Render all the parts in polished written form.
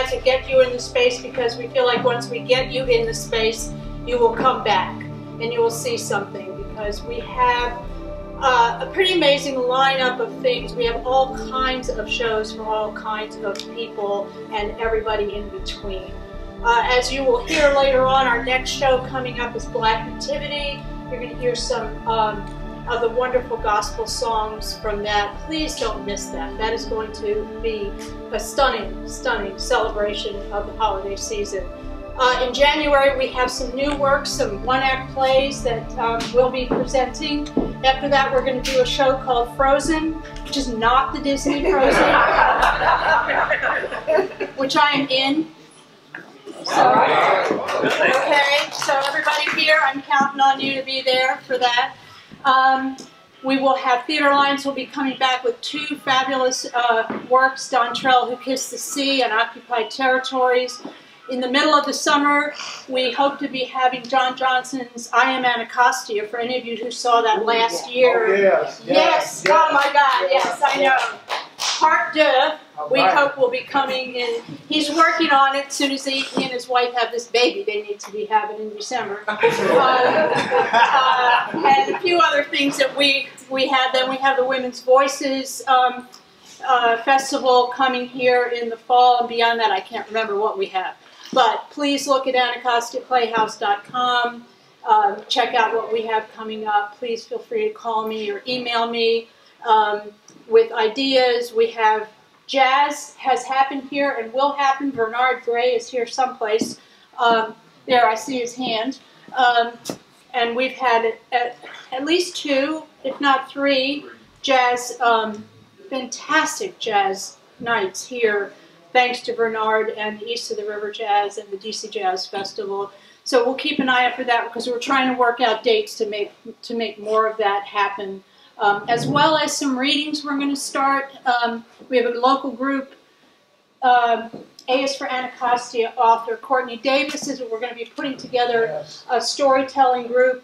try to get you in the space because we feel like once we get you in the space, you will come back and you will see something, because we have a pretty amazing lineup of things. We have all kinds of shows for all kinds of people and everybody in between. As you will hear later on, our next show coming up is Black Nativity. You're going to hear some of the wonderful gospel songs from that. Please don't miss that. That is going to be a stunning, stunning celebration of the holiday season. In January, we have some new works, some one-act plays that we'll be presenting. After that, we're going to do a show called Frozen, which is not the Disney Frozen, which I am in. So, okay, so everybody here, I'm counting on you to be there for that. We will have Theater Alliance will be coming back with two fabulous works, Dontrell, Who Kissed the Sea, and Occupied Territories. In the middle of the summer, we hope to be having John Johnson's I Am Anacostia, for any of you who saw that last year. Oh, yes, yes, oh my God, yes, I know. Part 2, we hope will be coming in. He's working on it. As soon as he and his wife have this baby they need to be having in December. And a few other things that we have. Then we have the Women's Voices Festival coming here in the fall, and beyond that I can't remember what we have. But please look at AnacostiaPlayhouse.com. Check out what we have coming up. Please feel free to call me or email me with ideas. We have jazz has happened here and will happen. Bernard Gray is here someplace. There, I see his hand. And we've had at least 2, if not 3, jazz, fantastic jazz nights here, thanks to Bernard and East of the River Jazz and the DC Jazz Festival. So we'll keep an eye out for that, because we're trying to work out dates to make more of that happen. As well as some readings we're going to start. We have a local group, A is for Anacostia author Courtney Davis is what we're going to be putting together a storytelling group.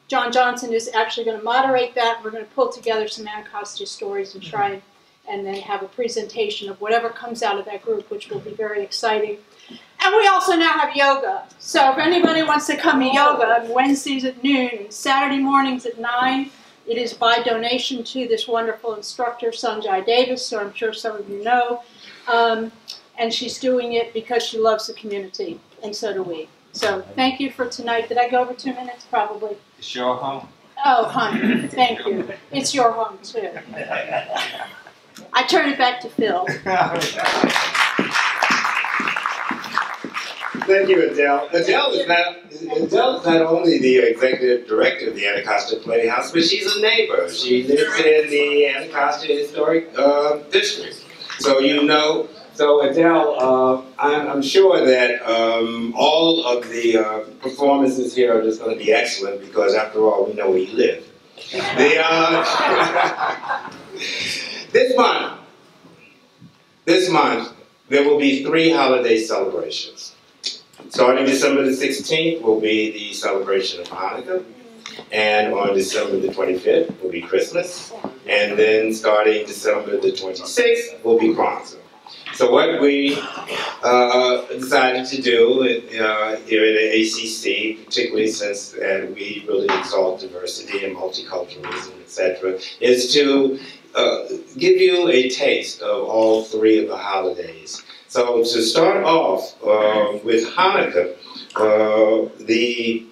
John Johnson is actually going to moderate that. We're going to pull together some Anacostia stories and try and then have a presentation of whatever comes out of that group, which will be very exciting. And we also now have yoga. So if anybody wants to come to yoga, Wednesdays at noon and Saturday mornings at 9, it is by donation to this wonderful instructor, Sanjay Davis, so I'm sure some of you know. And she's doing it because she loves the community, and so do we. So thank you for tonight. Did I go over 2 minutes? Probably. It's your home. Oh, honey, thank you. It's your home, too. I turn it back to Phil. Thank you, Adele. Adele is not only the executive director of the Anacostia Playhouse, but she's a neighbor. She lives in the Anacostia Historic District. So you know, so Adele, I'm sure that all of the performances here are just going to be excellent, because after all, we know where you live. This month, there will be 3 holiday celebrations. Starting December the 16th will be the celebration of Hanukkah, and on December the 25th will be Christmas, and then starting December the 26th will be Kwanzaa. So what we decided to do here at the ACC, particularly since we really exalt diversity and multiculturalism, etc., is to give you a taste of all 3 of the holidays. So to start off with Hanukkah, the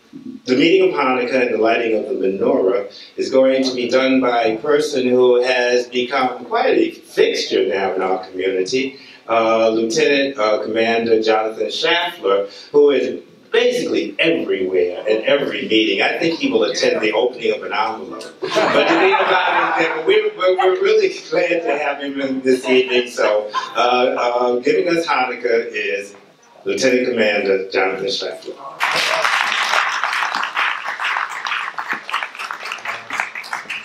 meaning of Hanukkah and the lighting of the menorah is going to be done by a person who has become quite a fixture now in our community, Lieutenant Commander Jonathan Schaffler, who is basically everywhere at every meeting. I think he will attend the opening of an envelope. But the thing about it is that we're really glad to have him this evening. So giving us Hanukkah is Lieutenant Commander Jonathan Schaffler.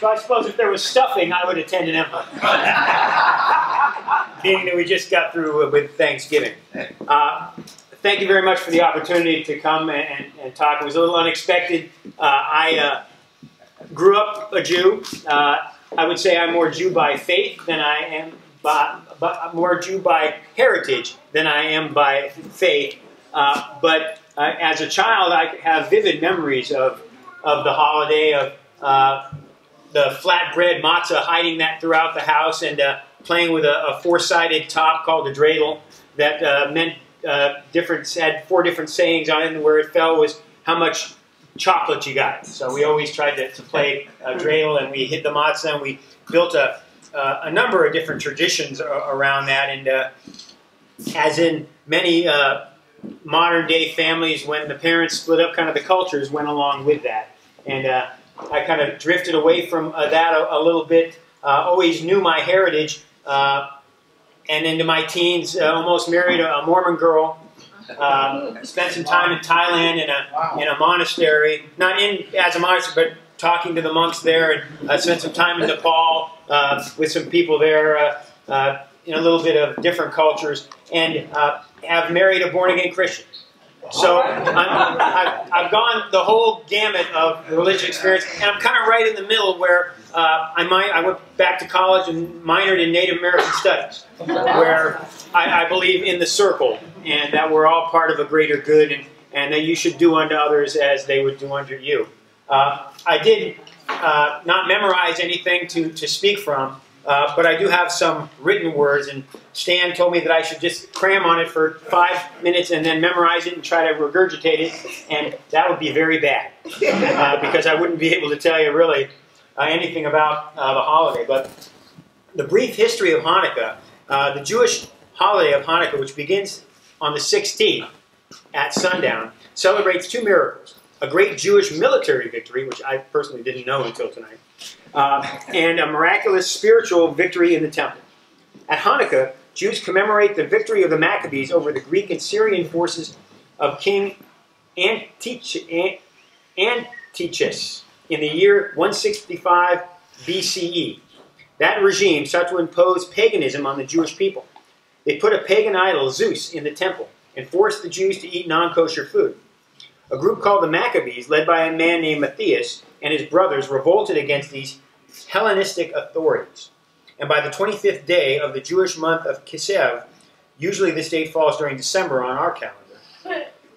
So I suppose if there was stuffing, I would attend an envelope. Being that we just got through with Thanksgiving. Thank you very much for the opportunity to come and talk. It was a little unexpected. I grew up a Jew. I would say I'm more Jew by faith than I am more Jew by heritage than I am by faith. But as a child, I have vivid memories of the holiday, of the flatbread matzah, hiding that throughout the house, and playing with a four-sided top called a dreidel that meant had 4 different sayings on it, and where it fell was how much chocolate you got. So we always tried to play a dreidel, and we hid the matzah, and we built a number of different traditions around that. And as in many modern-day families, when the parents split up, kind of the cultures went along with that. And I kind of drifted away from that a little bit. Always knew my heritage, and into my teens, almost married a Mormon girl. Spent some time in Thailand in a monastery, not as a monastery, but talking to the monks there, and spent some time in Nepal with some people there in a little bit of different cultures, and have married a born-again Christian. So I've gone the whole gamut of religious experience, and I'm kind of right in the middle where I went back to college and minored in Native American Studies, where I believe in the circle, and that we're all part of a greater good, and that you should do unto others as they would do unto you. I did not memorize anything to speak from, but I do have some written words, and Stan told me that I should just cram on it for 5 minutes and then memorize it and try to regurgitate it, and that would be very bad, because I wouldn't be able to tell you really anything about the holiday. But the brief history of Hanukkah, the Jewish holiday of Hanukkah, which begins on the 16th at sundown, celebrates 2 miracles. A great Jewish military victory, which I personally didn't know until tonight, and a miraculous spiritual victory in the temple. At Hanukkah, Jews commemorate the victory of the Maccabees over the Greek and Syrian forces of King Antiochus in the year 165 BCE. That regime sought to impose paganism on the Jewish people. They put a pagan idol, Zeus, in the temple and forced the Jews to eat non-kosher food. A group called the Maccabees, led by a man named Matthias and his brothers, revolted against these Hellenistic authorities. And by the 25th day of the Jewish month of Kislev, usually this date falls during December on our calendar,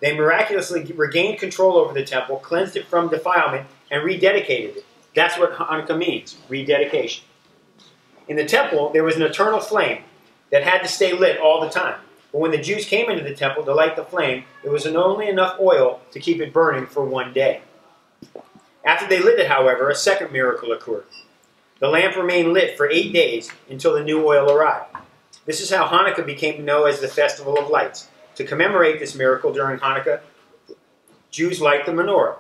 they miraculously regained control over the temple, cleansed it from defilement, and rededicated it. That's what Hanukkah means, rededication. In the temple, there was an eternal flame that had to stay lit all the time. But when the Jews came into the temple to light the flame, there was only enough oil to keep it burning for 1 day. After they lit it, however, a second miracle occurred. The lamp remained lit for 8 days until the new oil arrived. This is how Hanukkah became known as the Festival of Lights. To commemorate this miracle during Hanukkah, Jews light the menorah.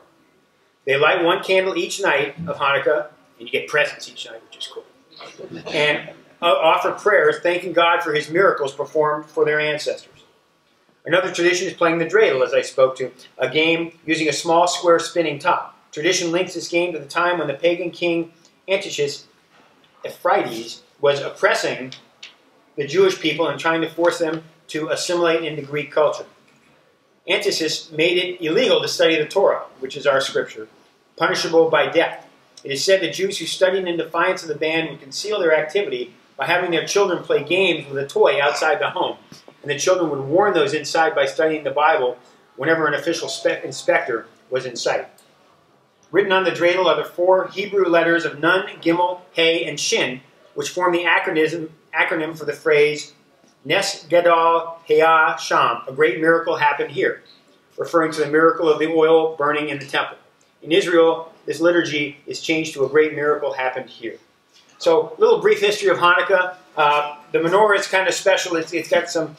They light 1 candle each night of Hanukkah, and you get presents each night, which is cool. And offer prayers, thanking God for his miracles performed for their ancestors. Another tradition is playing the dreidel, as I spoke to, a game using a small square spinning top. Tradition links this game to the time when the pagan king Antiochus Ephraites was oppressing the Jewish people and trying to force them to assimilate into Greek culture. Antiochus made it illegal to study the Torah, which is our scripture, punishable by death. It is said that Jews who studied in defiance of the ban would conceal their activity by having their children play games with a toy outside the home, and the children would warn those inside by studying the Bible whenever an official inspector was in sight. Written on the dreidel are the 4 Hebrew letters of Nun, Gimel, Hey, and Shin, which form the acronym for the phrase Nes Gadol Heya Sham, a great miracle happened here, referring to the miracle of the oil burning in the temple. In Israel, this liturgy is changed to a great miracle happened here. So, a little brief history of Hanukkah. The menorah is kind of special. It's got some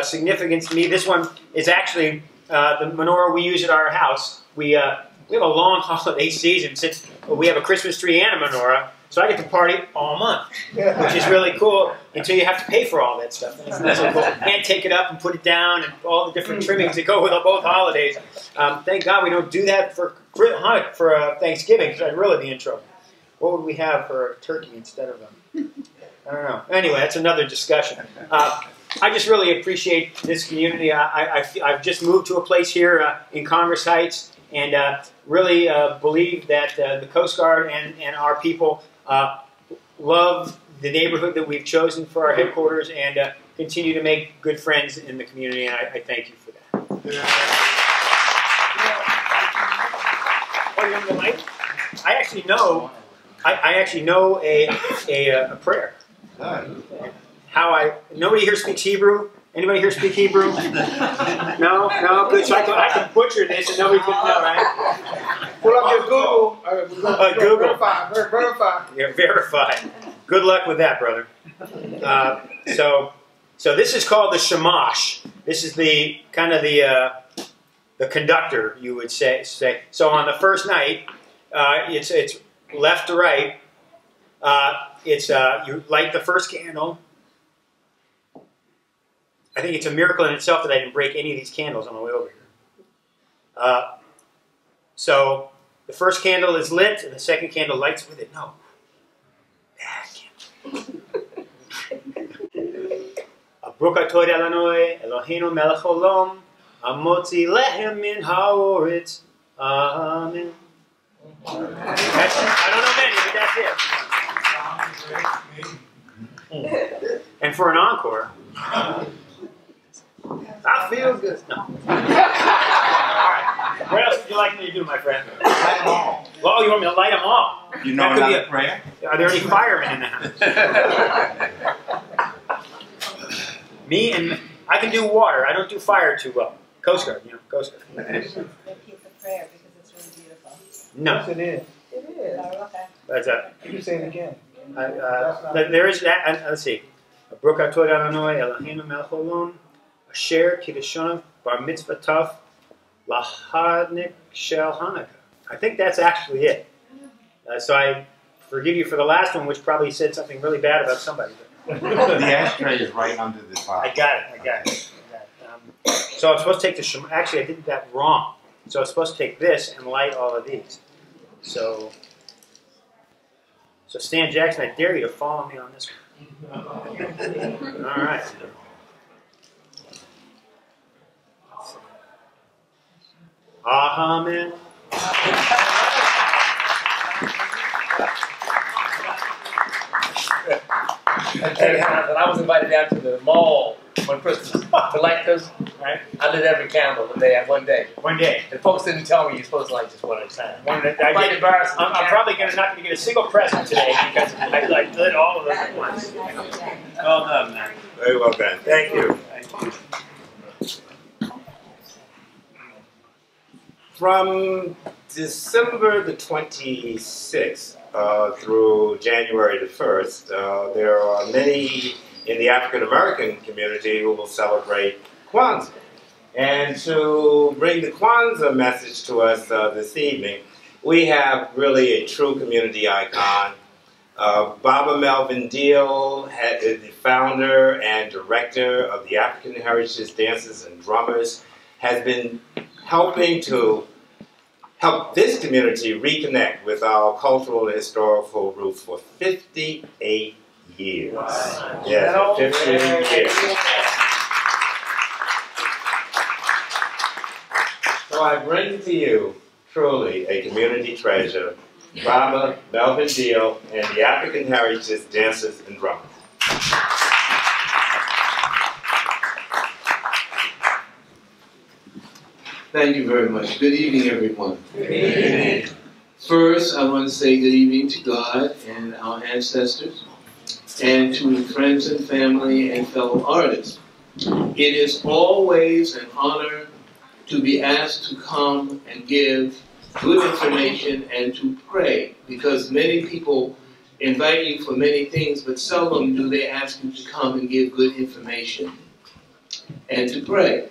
significance to me. This one is actually the menorah we use at our house. We have a long holiday season since we have a Christmas tree and a menorah, so I get to party all month, which is really cool until you have to pay for all that stuff. And it's so cool. And take it up and put it down and all the different trimmings that go with both holidays. Thank God we don't do that for Thanksgiving, because I'd really be in trouble. What would we have for turkey instead of them? I don't know. Anyway, that's another discussion. I just really appreciate this community. I've just moved to a place here in Congress Heights, and really believe that the Coast Guard and our people love the neighborhood that we've chosen for our headquarters and continue to make good friends in the community, and I thank you for that. Oh, you want the mic? I actually know a prayer. Nobody here speaks Hebrew? Anybody here speak Hebrew? No? No? Good. So I can butcher this and nobody's going to know, right? Pull up your Google. Google. Verify. Yeah, verify. Good luck with that, brother. So this is called the shamash. This is the kind of the conductor, you would say. So on the first night, it's left to right. You light the first candle. I think it's a miracle in itself that I didn't break any of these candles on the way over here. So the first candle is lit, and the second candle lights with it. No. Bad candle. Baruch atah Adonai Eloheinu melech haolam, hamotzi lehem min haaretz. Amen. I don't know many, but that's it. And for an encore, I feel good. No. All right. What else would you like me to do, my friend? Light them all. Oh, you want me to light them all? You know another prayer? Are there any firemen in the house? Me and I can do water. I don't do fire too well. Coast Guard, Coast Guard. Repeat the prayer because it's really beautiful. No. Yes, it is. It is. Oh, okay. That's You say it again. there is that. Let's see. Baruch atah Adonai Eloheinu melech haolam, asher kiddushanav bar mitzvah tov lahadnik shel Hanukkah. I think that's actually it. So I forgive you for the last one, which probably said something really bad about somebody. The ashtray is right under the top. I got it. So I'm supposed to take the Shema. Actually, I did that wrong. So I'm supposed to take this and light all of these. So Stan Jackson, I dare you to follow me on this one. All right. Amen. I was invited down to the mall on Christmas to light those. Right? I lit every candle one day. One day. The folks didn't tell me you're supposed to light just one at a time. I'm probably not going to get a single present today because I lit all of them at once. Well done, man. Very well done. Thank you. From December the 26th through January the 1st, there are many in the African American community who will celebrate Kwanzaa. And to bring the Kwanzaa message to us this evening, we have really a true community icon. Baba Melvin Deal is the founder and director of the African Heritage Dancers and Drummers, has been helping to help this community reconnect with our cultural and historical roots for 58 years. Wow. Yes, 58 years. So I bring to you, truly, a community treasure, Baba Melvin Deal and the African Heritage Dancers and Drummers. Thank you very much. Good evening, everyone. Good evening. First, I want to say good evening to God and our ancestors, and to friends and family and fellow artists. It is always an honor to be asked to come and give good information and to pray, because many people invite you for many things, but seldom do they ask you to come and give good information and to pray.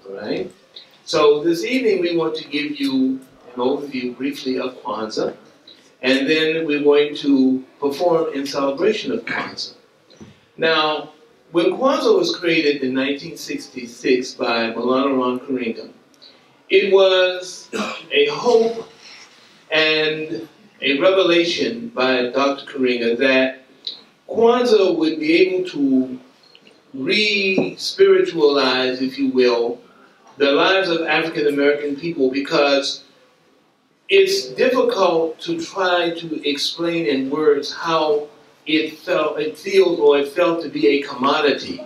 All right? So this evening we want to give you an overview briefly of Kwanzaa, and then we're going to perform in celebration of Kwanzaa. Now, when Kwanzaa was created in 1966 by Maulana Ron Karenga, it was a hope and a revelation by Dr. Karenga that Kwanzaa would be able to re-spiritualize, if you will, the lives of African American people, because it's difficult to try to explain in words how it felt to be a commodity,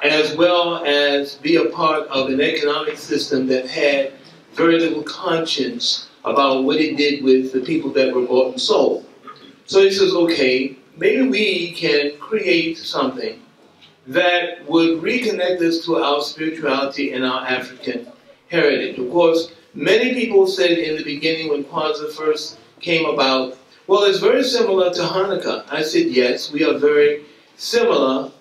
as well as be a part of an economic system that had very little conscience about what it did with the people that were bought and sold. So he says, okay, maybe we can create something that would reconnect us to our spirituality and our African heritage. Of course, many people said in the beginning when Kwanzaa first came about, well, it's very similar to Hanukkah. I said, yes, we are very similar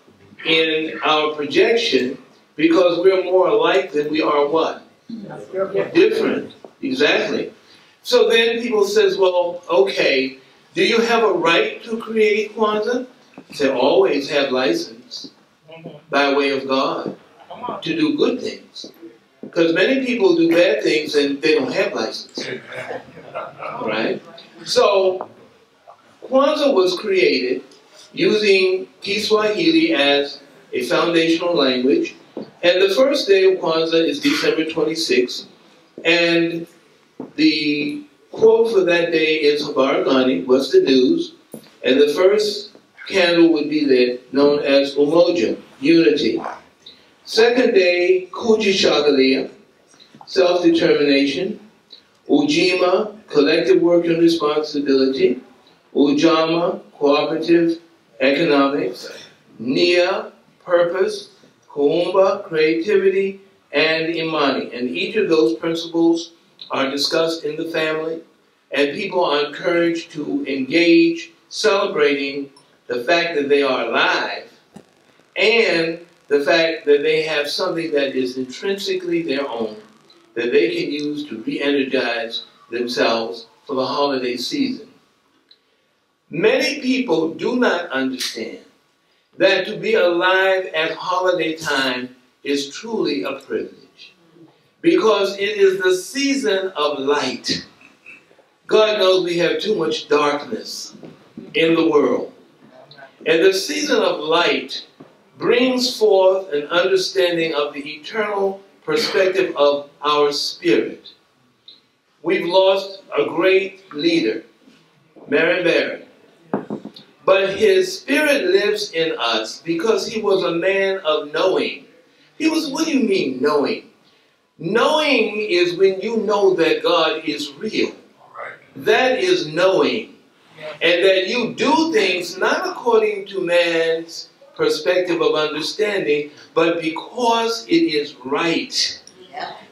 in our projection because we're more alike than we are what? Different. Exactly. So then people says, well, okay, do you have a right to create Kwanzaa? I said, always have license by way of God to do good things. Because many people do bad things and they don't have license. Right? So, Kwanzaa was created using Kiswahili as a foundational language. And the first day of Kwanzaa is December 26th. And the quote for that day is Habaragani, what's the news? And the first candle would be lit, known as Umoja, unity. Second day, Kujishagalia, self-determination. Ujima, collective work and responsibility. Ujama, cooperative economics. Nia, purpose. Kuumba, creativity. And Imani. And each of those principles are discussed in the family. And people are encouraged to engage, celebrating the fact that they are alive and the fact that they have something that is intrinsically their own, that they can use to re-energize themselves for the holiday season. Many people do not understand that to be alive at holiday time is truly a privilege because it is the season of light. God knows we have too much darkness in the world. And the season of light brings forth an understanding of the eternal perspective of our spirit. We've lost a great leader, Mary Barry. But his spirit lives in us because he was a man of knowing. He was, what do you mean knowing? Knowing is when you know that God is real. That is knowing. And that you do things not according to man's perspective of understanding, but because it is right.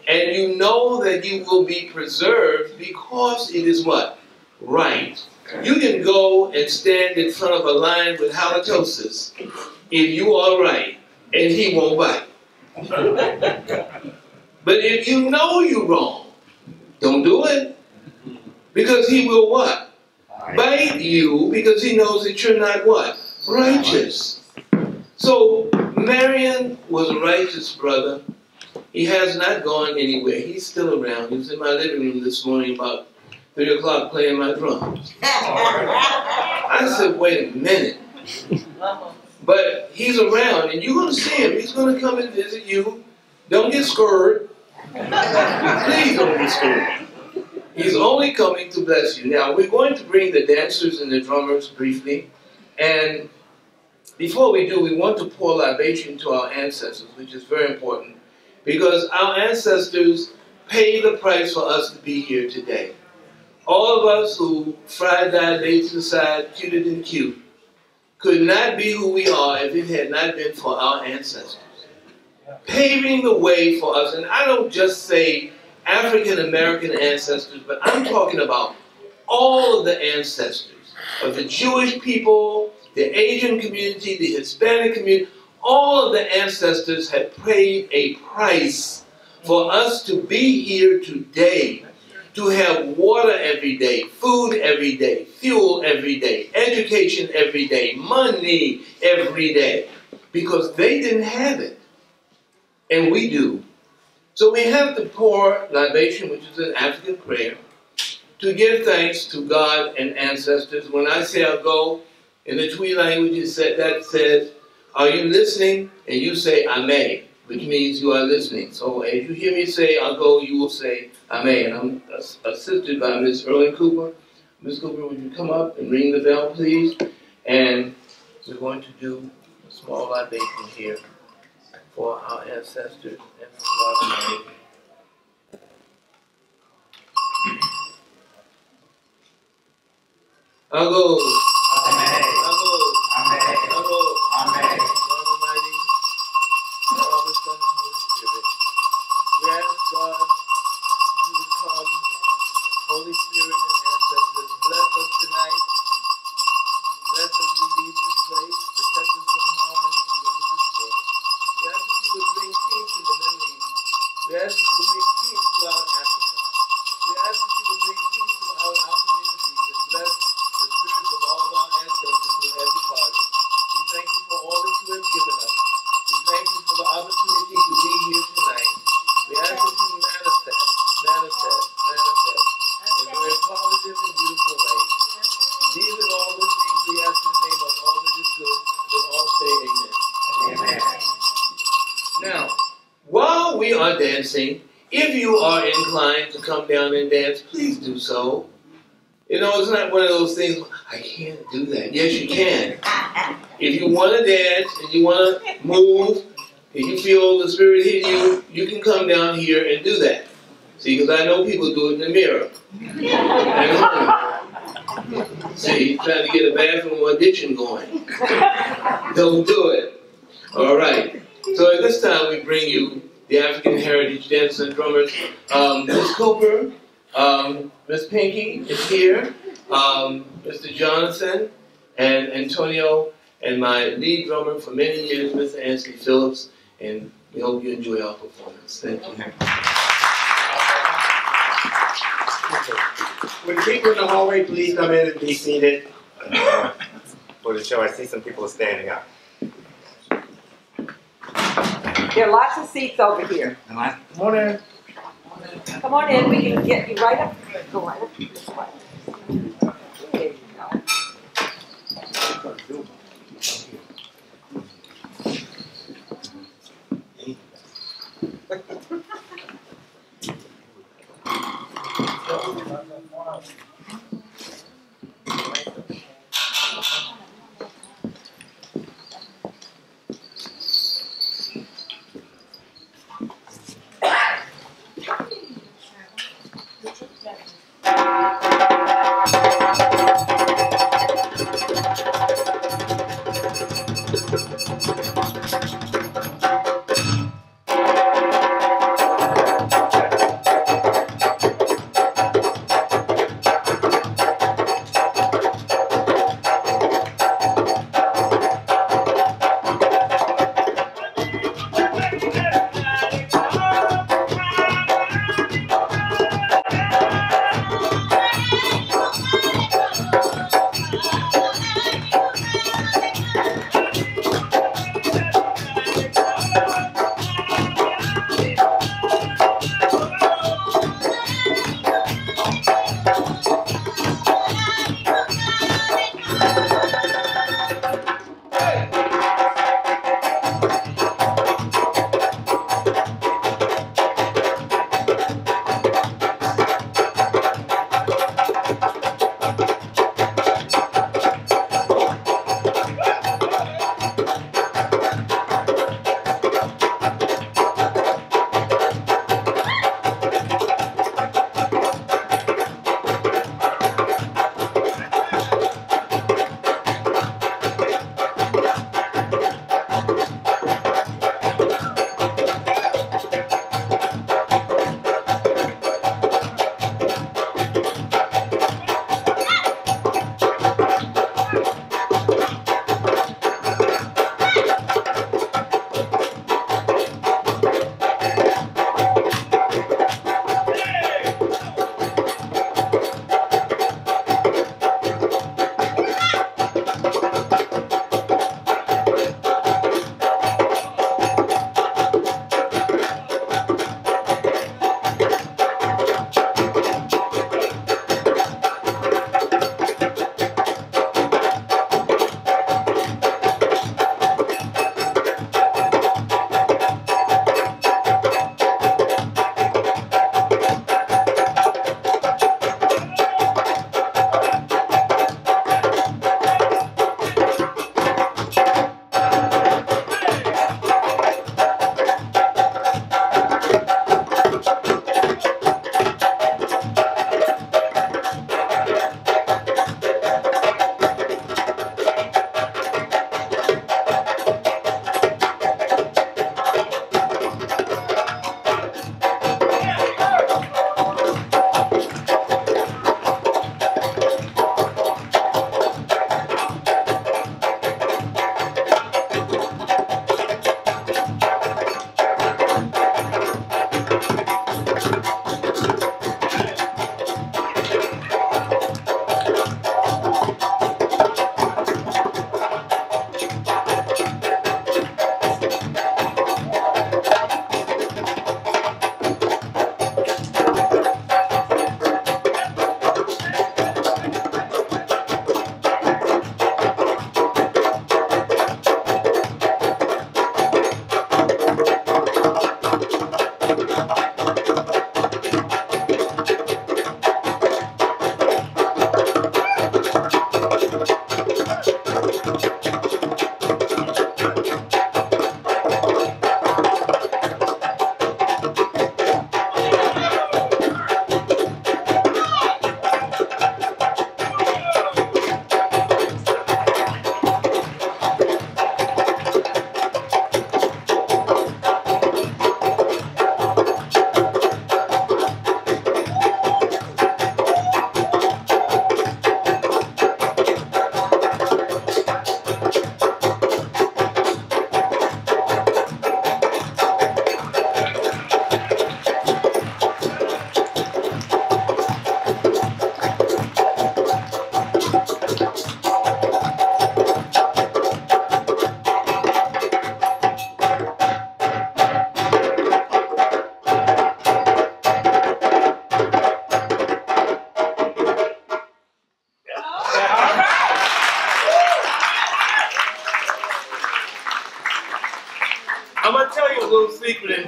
And you know that you will be preserved because it is what? Right. You can go and stand in front of a lion with halitosis if you are right, and he won't bite. But if you know you're wrong, don't do it. Because he will what? Bite you because he knows that you're not what? Righteous. So Marion was a righteous brother. He has not gone anywhere. He's still around. He was in my living room this morning about 3 o'clock playing my drums. I said, wait a minute. But he's around and you're going to see him. He's going to come and visit you. Don't get scared. Please don't get scared. He's only coming to bless you. Now, we're going to bring the dancers and the drummers briefly. And before we do, we want to pour libation to our ancestors, which is very important. Because our ancestors paid the price for us to be here today. All of us who fried, died, laid to the side, cuted and cute, could not be who we are if it had not been for our ancestors. Paving the way for us, and I don't just say African-American ancestors, but I'm talking about all of the ancestors of the Jewish people, the Asian community, the Hispanic community. All of the ancestors had paid a price for us to be here today, to have water every day, food every day, fuel every day, education every day, money every day, because they didn't have it, and we do. So we have to pour libation, which is an African prayer, to give thanks to God and ancestors. When I say I'll go, in the Twi language that says, are you listening? And you say, Ame, which means you are listening. So as you hear me say, I'll go, you will say, Ame. And I'm assisted by Miss Erlyn Cooper. Miss Cooper, would you come up and ring the bell, please? And we're going to do a small libation here for our ancestors and for God Almighty. I'll go. Amen. I'll go. Amen. I'll go. Amen. God Almighty, Father, Son, and Holy Spirit. We ask God you would come, Holy Spirit and ancestors, bless us tonight. Bless us we leave this place. Protect us from harmony and religious world. We ask that you would bring peace in the Middle East. We ask that you would bring peace throughout Africa. We ask that you would bring peace throughout our communities and bless the spirits of all of our ancestors who have departed. We thank you for all that you have given us. We thank you for the opportunity to be here tonight. We ask that you manifest in very positive and beautiful ways. These and all the things we ask in the name of all that is good, let all say amen. Amen. Now, while we are dancing, if you are inclined to come down and dance, please do so. You know, it's not one of those things, I can't do that. Yes, you can. If you want to dance and you want to move, and you feel the Spirit hit you, you can come down here and do that. See, because I know people do it in the mirror. See, trying to get a bathroom audition going. Don't do it. All right. So at this time, we bring you the African Heritage Dancers and Drummers. Ms. Cooper, Ms. Pinky is here, Mr. Johnson, and Antonio, and my lead drummer for many years, Mr. Anthony Phillips, and we hope you enjoy our performance. Thank you. Would people in the hallway please come in and be seated for the show? I see some people standing up. There are lots of seats over here. Come on in. Come on in, we can get you right up. Go right up this way. There you go.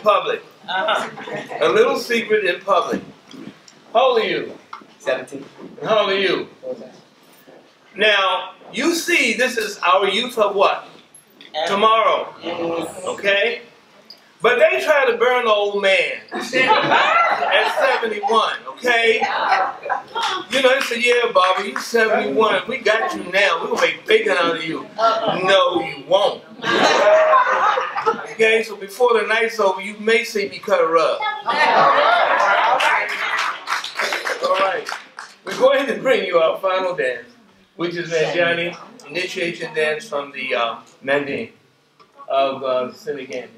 public. A little secret in public. How old are you? 17. And how old are you? Now, you see, this is our youth of what? Tomorrow. Okay? But they try to burn the old man at 71, okay? You know, they said, yeah, Bobby, you 71. We got you now. We're going to make bacon out of you. No, you won't. Okay, so before the night's over, you may see me cut a rug. All right. We're going to bring you our final dance, which is Manjani initiation dance from the Manding of Senegal.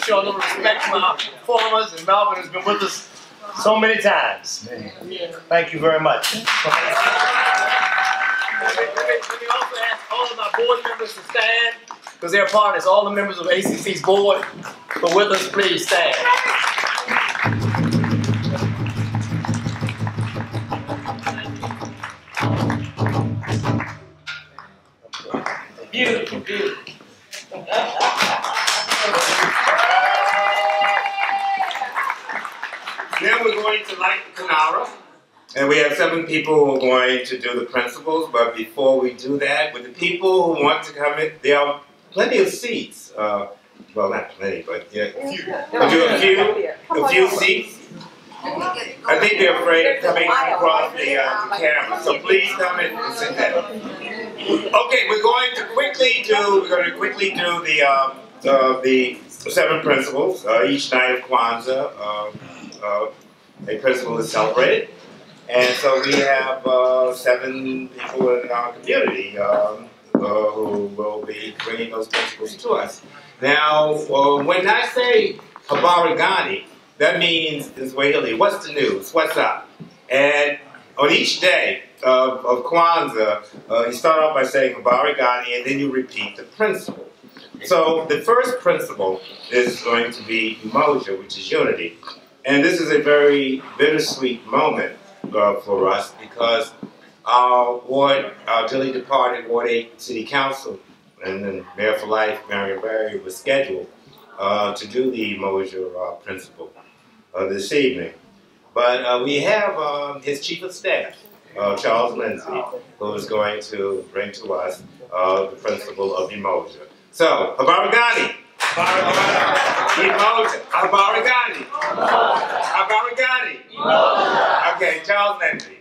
show a little respect to our performers, and Melvin has been with us so many times. Thank you very much. Let me also ask all of my board members to stand, because they're partners. All the members of ACC's board who are with us, please stand. Beautiful, beautiful. Then we're going to light the Canara. And we have 7 people who are going to do the principles. But before we do that, with the people who want to come in, there are plenty of seats. Well, not plenty, but yeah, a few seats. I think they're afraid of coming across the camera. So please come in and sit down. Okay, we're going to quickly do the 7 principles. Each night of Kwanzaa, a principle is celebrated. And so we have 7 people in our community who will be bringing those principles to us. Now, when I say Habarigani, that means in Swahili, what's the news, what's up? And on each day of Kwanzaa, you start off by saying Habarigani, and then you repeat the principle. So the first principle is going to be Umoja, which is unity. And this is a very bittersweet moment for us, because our dearly departed Ward 8 City Council and then Mayor for Life, Marion Barry, was scheduled to do the Umoja principle this evening. But we have his Chief of Staff, Charles Lindsay, who is going to bring to us the principle of Umoja. So, Habarigani. Umoja. Habarigani. Habarigani. Okay, Charles Lindsay.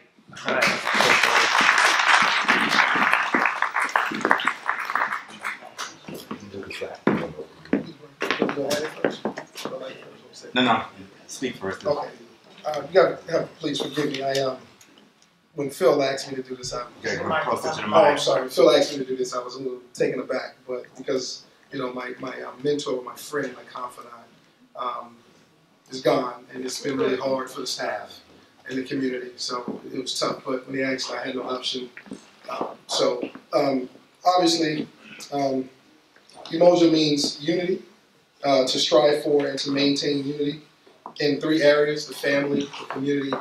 No. Speak first. Okay. You gotta please forgive me. When Phil asked me to do this, Okay, go closer to the mic. Oh, I'm sorry. Phil asked me to do this. I was a little taken aback, but because my mentor, my friend, my confidant, is gone, and it's been really hard for the staff and the community. So it was tough. But when he asked, I had no option. Obviously, Umoja means unity, to strive for and to maintain unity in 3 areas: the family, the community,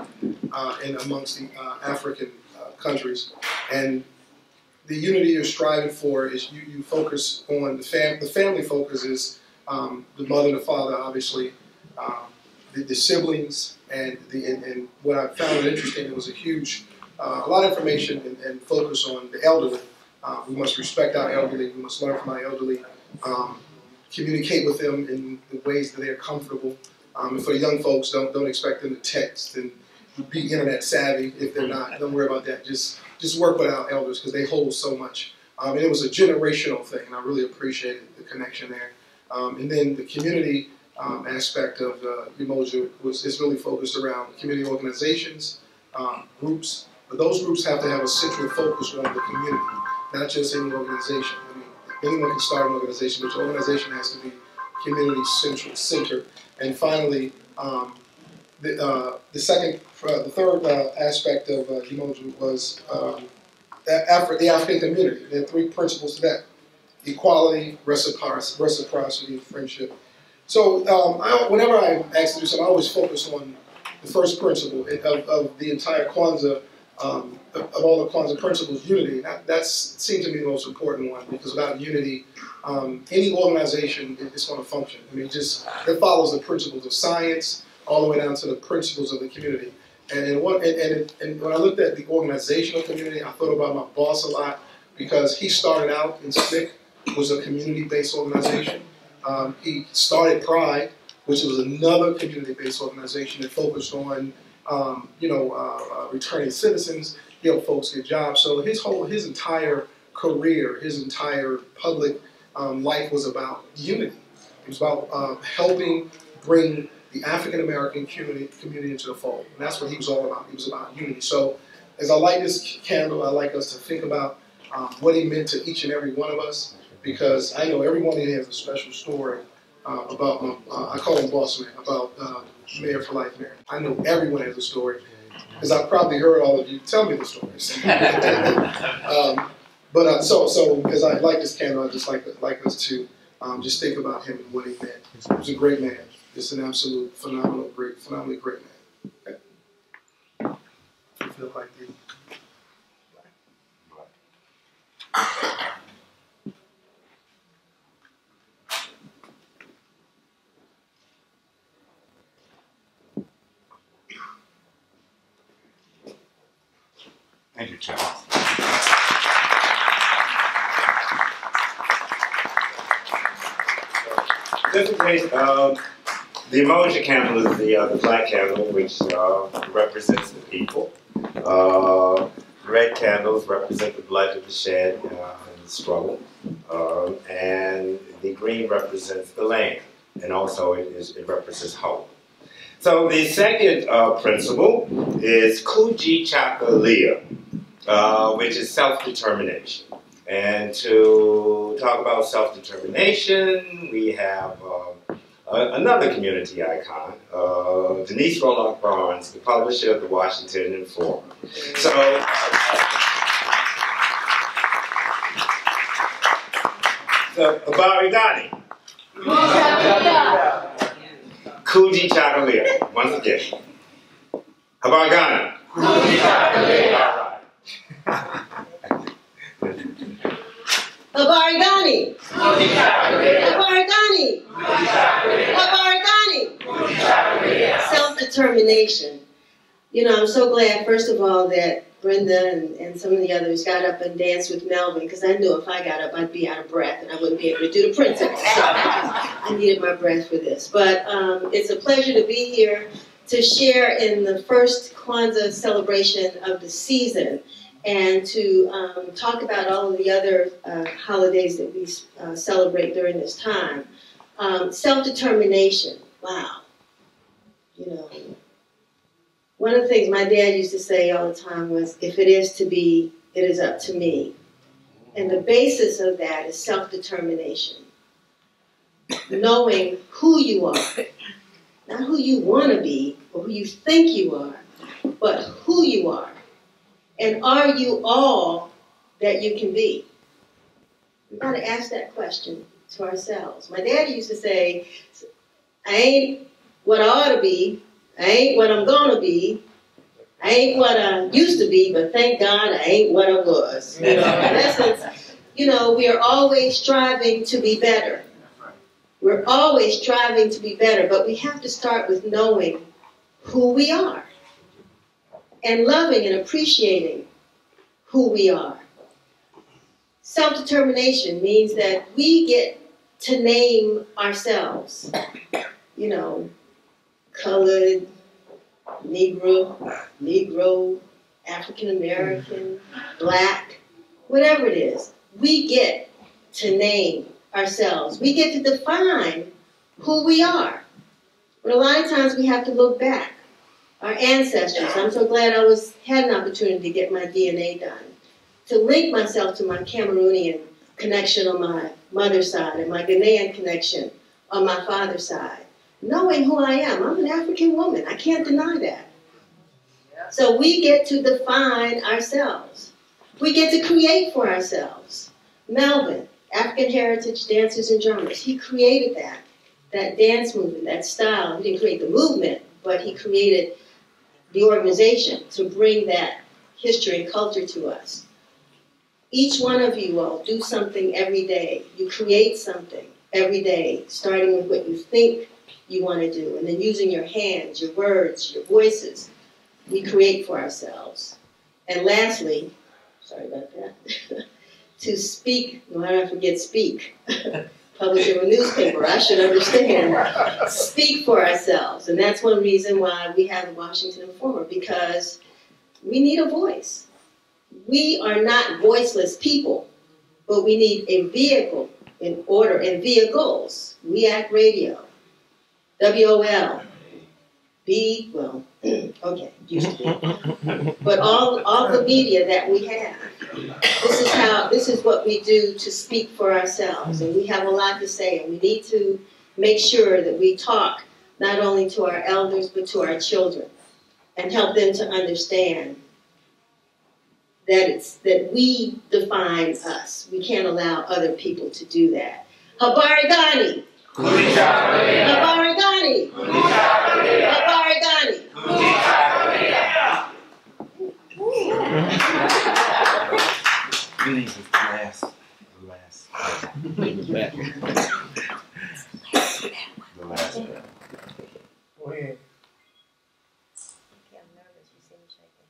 and amongst the African countries. And the unity you're striving for is you focus on the family focus is the mother and the father, obviously, the siblings, and what I found interesting, it was a lot of information and focus on the elderly. We must respect our elderly. We must learn from our elderly. Communicate with them in the ways that they're comfortable. And for the young folks, don't expect them to text and be internet savvy if they're not. Don't worry about that. Just work with our elders, because they hold so much. And it was a generational thing, and I really appreciated the connection there. And then the community aspect of Umoja is really focused around community organizations, groups. But those groups have to have a central focus on the community, not just any organization. I mean, anyone can start an organization, but your organization has to be community centered. And finally, the third aspect of Umoja was the African community. There are 3 principles to that: equality, reciprocity, and friendship. So whenever I'm asked to do something, I always focus on the first principle of the entire Kwanzaa, of all the Kwanzaa principles, unity. That seems to be the most important one, because without unity, any organization is going to function. I mean, it follows the principles of science all the way down to the principles of the community. And when I looked at the organizational community, I thought about my boss a lot, because he started out in SNCC, was a community-based organization. He started Pride, which was another community-based organization that focused on, returning citizens, help folks get jobs. So his entire career, his entire public life was about unity. It was about helping bring the African American community into the fold. And that's what he was all about. He was about unity. So as I light this candle, I like us to think about what he meant to each and every one of us, because I know everyone here has a special story about my, I call him Boss Man, about Mayor for Life Mayor. I know everyone has a story, because I've probably heard all of you tell me the stories. So because I like this candle, I just like us to just think about him and what he meant. He was a great man. Just an absolute phenomenally great man. Okay. You feel like you. Thank you, Charles. The emoji candle is the black candle, which represents the people. Red candles represent the blood of the shed and the struggle. And the green represents the land, and also it represents hope. So the second principle is Kuji Chakalia, which is self-determination. And to talk about self-determination, we have another community icon, Denise Roloff Barnes, the publisher of the Washington Informer. So, Abarigani. Kuji Chakalia. Once again. Abarigani. Kuji Chakalia. Abarigani. Abarigani. Abarigani. Self-determination. You know, I'm so glad, first of all, that Brenda and some of the others got up and danced with Melvin, because I knew if I got up, I'd be out of breath and I wouldn't be able to do the princess. So I needed my breath for this. But it's a pleasure to be here to share in the first Kwanzaa celebration of the season, and to talk about all of the other holidays that we celebrate during this time. Self-determination, wow. You know, one of the things my dad used to say all the time was, if it is to be, it is up to me. And the basis of that is self-determination. Knowing who you are, not who you want to be or who you think you are, but who you are. And are you all that you can be? We've got to ask that question to ourselves. My dad used to say, I ain't what I ought to be, I ain't what I'm going to be, I ain't what I used to be, but thank God I ain't what I was. You know, in essence, you know, we are always striving to be better. We're always striving to be better, but we have to start with knowing who we are and loving and appreciating who we are. Self-determination means that we get to name ourselves. You know, colored, Negro, African-American, Black, whatever it is. We get to name ourselves. We get to define who we are. But a lot of times we have to look back. Our ancestors, I'm so glad I had an opportunity to get my DNA done, to link myself to my Cameroonian connection on my mother's side and my Ghanaian connection on my father's side. Knowing who I am. I'm an African woman. I can't deny that. So we get to define ourselves. We get to create for ourselves. Melvin, African Heritage Dancers and Drummers, he created that dance movement, that style. He didn't create the movement, but he created the organization to bring that history and culture to us. Each one of you all do something every day. You create something every day, starting with what you think you want to do, and then using your hands, your words, your voices, we create for ourselves. And lastly, sorry about that, to speak, why don't I forget speak? Publisher of a newspaper, I should understand. Speak for ourselves. And that's one reason why we have the Washington Informer, because we need a voice. We are not voiceless people, but we need a vehicle in order, and vehicles. We Act Radio, WOL, okay, used to be. But all the media that we have, this is what we do to speak for ourselves. And we have a lot to say, and we need to make sure that we talk not only to our elders, but to our children, and help them to understand that we define us. We can't allow other people to do that. Habari Gani. Habari Gani. Habari Gani. Feelings is the last. The last. Go ahead. Okay, I'm nervous. You see me shaking.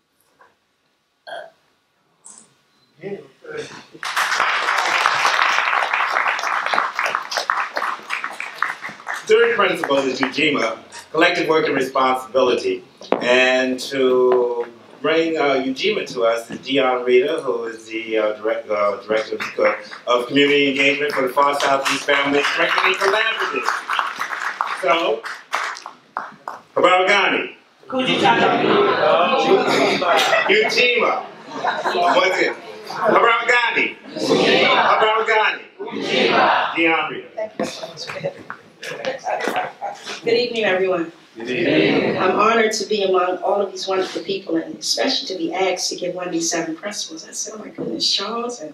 Third principle is Ujima, collective work and responsibility. And to bring Ujima to us is Dion Rita, who is the Director of Community Engagement for the Far Southeast Family Strengthening Collaborative. So, Habaragani. Ujima. What's it? Habaragani. Habaragani. Dion Rita. Good evening, everyone. Good evening. I'm honored to be among all of these wonderful people, and especially to be asked to give one of these 7 principles. I said, oh my goodness, Charles and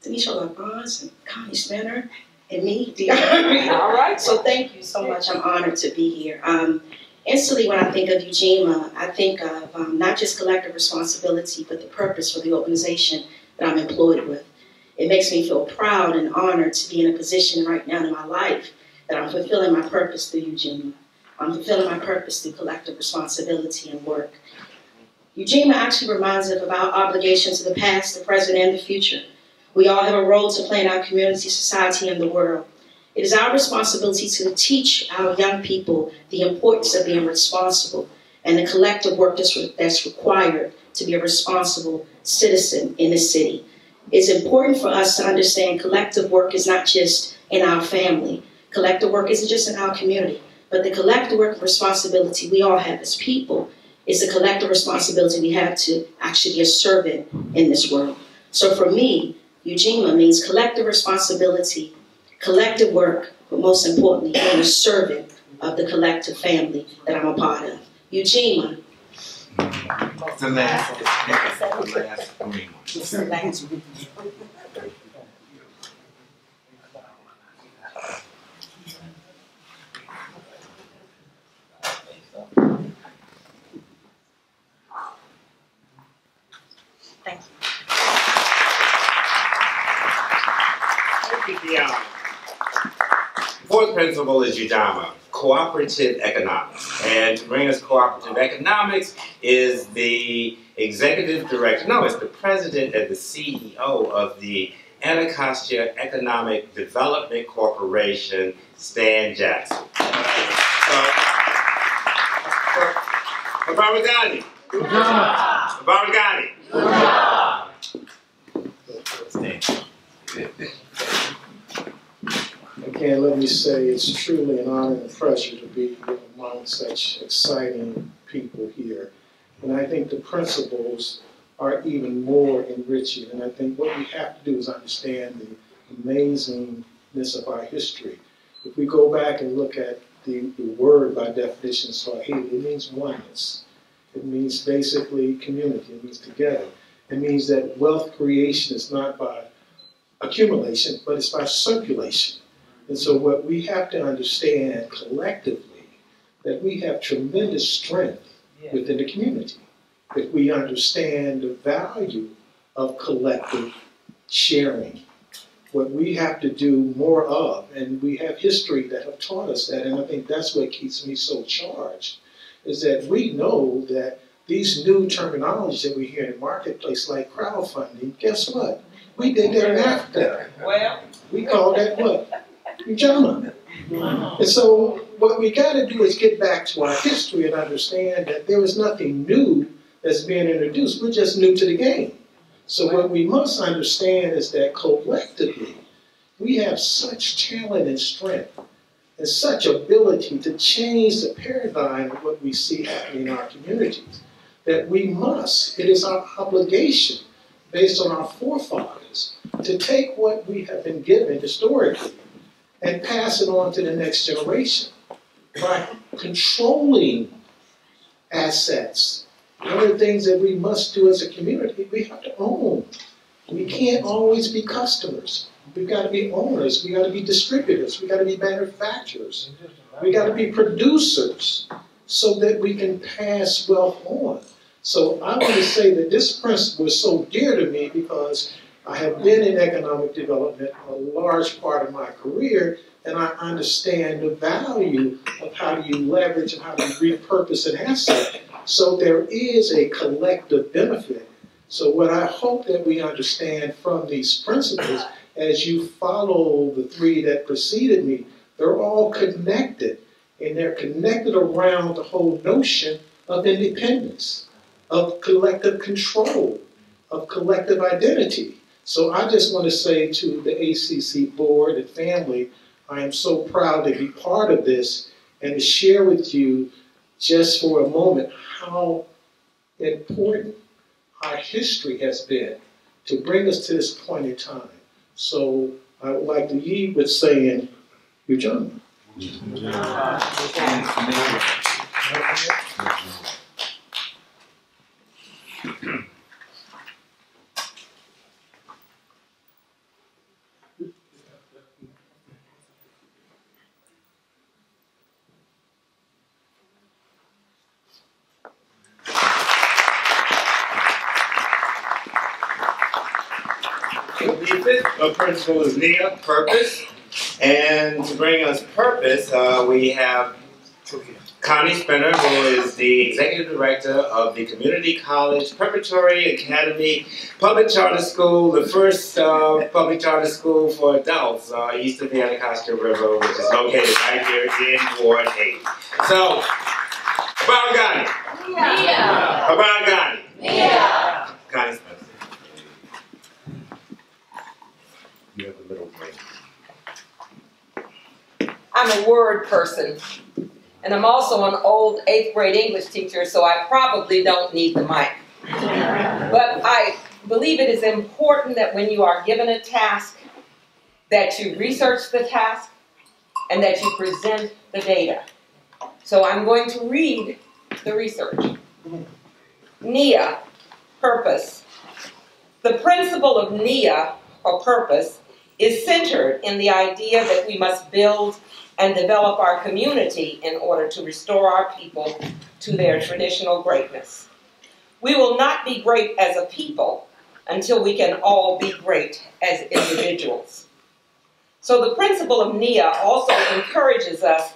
Tanisha LaBonce and Connie Spanner and me, Dion. All right. So thank you so much. I'm honored to be here. Instantly, when I think of Ujima, I think of not just collective responsibility, but the purpose for the organization that I'm employed with. It makes me feel proud and honored to be in a position right now in my life that I'm fulfilling my purpose through Ujima. I'm fulfilling my purpose through collective responsibility and work. Ujima actually reminds us of our obligations to the past, the present, and the future. We all have a role to play in our community, society, and the world. It is our responsibility to teach our young people the importance of being responsible and the collective work that's required to be a responsible citizen in the city. It's important for us to understand collective work is not just in our family. Collective work isn't just in our community, but the collective work and responsibility we all have as people is the collective responsibility we have to actually be a servant in this world. So for me, Ujima means collective responsibility, collective work, but most importantly, being a servant of the collective family that I'm a part of. Ujima. The last. It's the last. Thank you. Thank you, Dion. Fourth principle is Ujima, cooperative economics. And to bring us cooperative economics is the executive director, no, it's the president and the CEO of the Anacostia Economic Development Corporation, Stan Jackson. Habaragani. Habaragani. Again, let me say it's truly an honor and a pleasure to be among such exciting people here. And I think the principles are even more enriching. And I think what we have to do is understand the amazingness of our history. If we go back and look at the word by definition, Swahili, it means oneness. It means basically community. It means together. It means that wealth creation is not by accumulation, but it's by circulation. And so what we have to understand collectively, that we have tremendous strength within the community. If we understand the value of collective sharing, what we have to do more of, and we have history that have taught us that, and I think that's what keeps me so charged, is that we know that these new terminologies that we hear in the marketplace, like crowdfunding, guess what? We did that in Africa. Well, we call that what? Ujima. And so what we got to do is get back to our history and understand that there is nothing new that's being introduced. We're just new to the game. So what we must understand is that collectively, we have such talent and strength and such ability to change the paradigm of what we see happening in our communities, that we must, it is our obligation, based on our forefathers, to take what we have been given historically and pass it on to the next generation by controlling assets. One of the things that we must do as a community, we have to own. We can't always be customers. We've got to be owners. We've got to be distributors. We've got to be manufacturers. We've got to be producers so that we can pass wealth on. So I want to say that this principle is so dear to me because I have been in economic development a large part of my career, and I understand the value of how do you leverage and how do you repurpose an asset. So there is a collective benefit. So what I hope that we understand from these principles, as you follow the three that preceded me, they're all connected, and they're connected around the whole notion of independence, of collective control, of collective identity. So I just want to say to the ACC board and family, I am so proud to be part of this and to share with you just for a moment how important our history has been to bring us to this point in time. So I would like to leave with saying, you're John. The fifth principle is NIA, purpose. And to bring us purpose, we have Connie Spinner, who is the Executive Director of the Community College Preparatory Academy Public Charter School, the first public charter school for adults east of the Anacostia River, which is located right here in Ward 8. So, Abaragani. Yeah. Abaragani. Yeah. Connie Spinner. You have a little break. I'm a word person, and I'm also an old 8th grade English teacher, so I probably don't need the mic. But I believe it is important that when you are given a task, that you research the task and that you present the data. So I'm going to read the research. NIA, purpose. The principle of NIA, or purpose, is centered in the idea that we must build and develop our community in order to restore our people to their traditional greatness. We will not be great as a people until we can all be great as individuals. So the principle of NIA also encourages us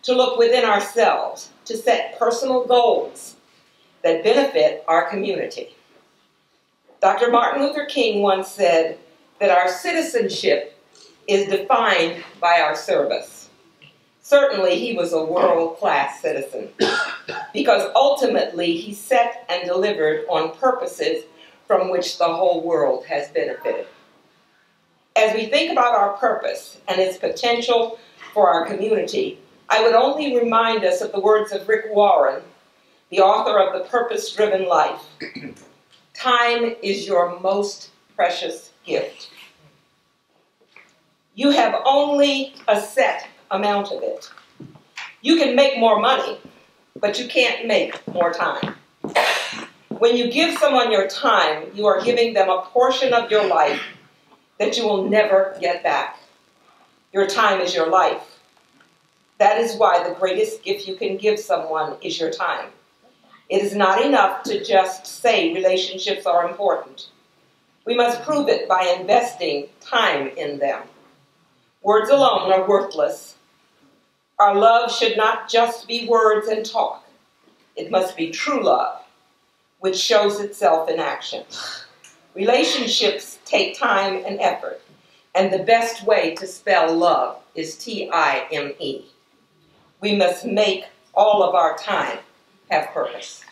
to look within ourselves, to set personal goals that benefit our community. Dr. Martin Luther King once said that our citizenship is defined by our service. Certainly, he was a world-class citizen because ultimately he set and delivered on purposes from which the whole world has benefited. As we think about our purpose and its potential for our community, I would only remind us of the words of Rick Warren, the author of The Purpose-Driven Life. Time is your most precious gift. You have only a set amount of it. You can make more money, but you can't make more time. When you give someone your time, you are giving them a portion of your life that you will never get back. Your time is your life. That is why the greatest gift you can give someone is your time. It is not enough to just say relationships are important. We must prove it by investing time in them. Words alone are worthless. Our love should not just be words and talk. It must be true love, which shows itself in action. Relationships take time and effort, and the best way to spell love is T-I-M-E. We must make all of our time have purpose.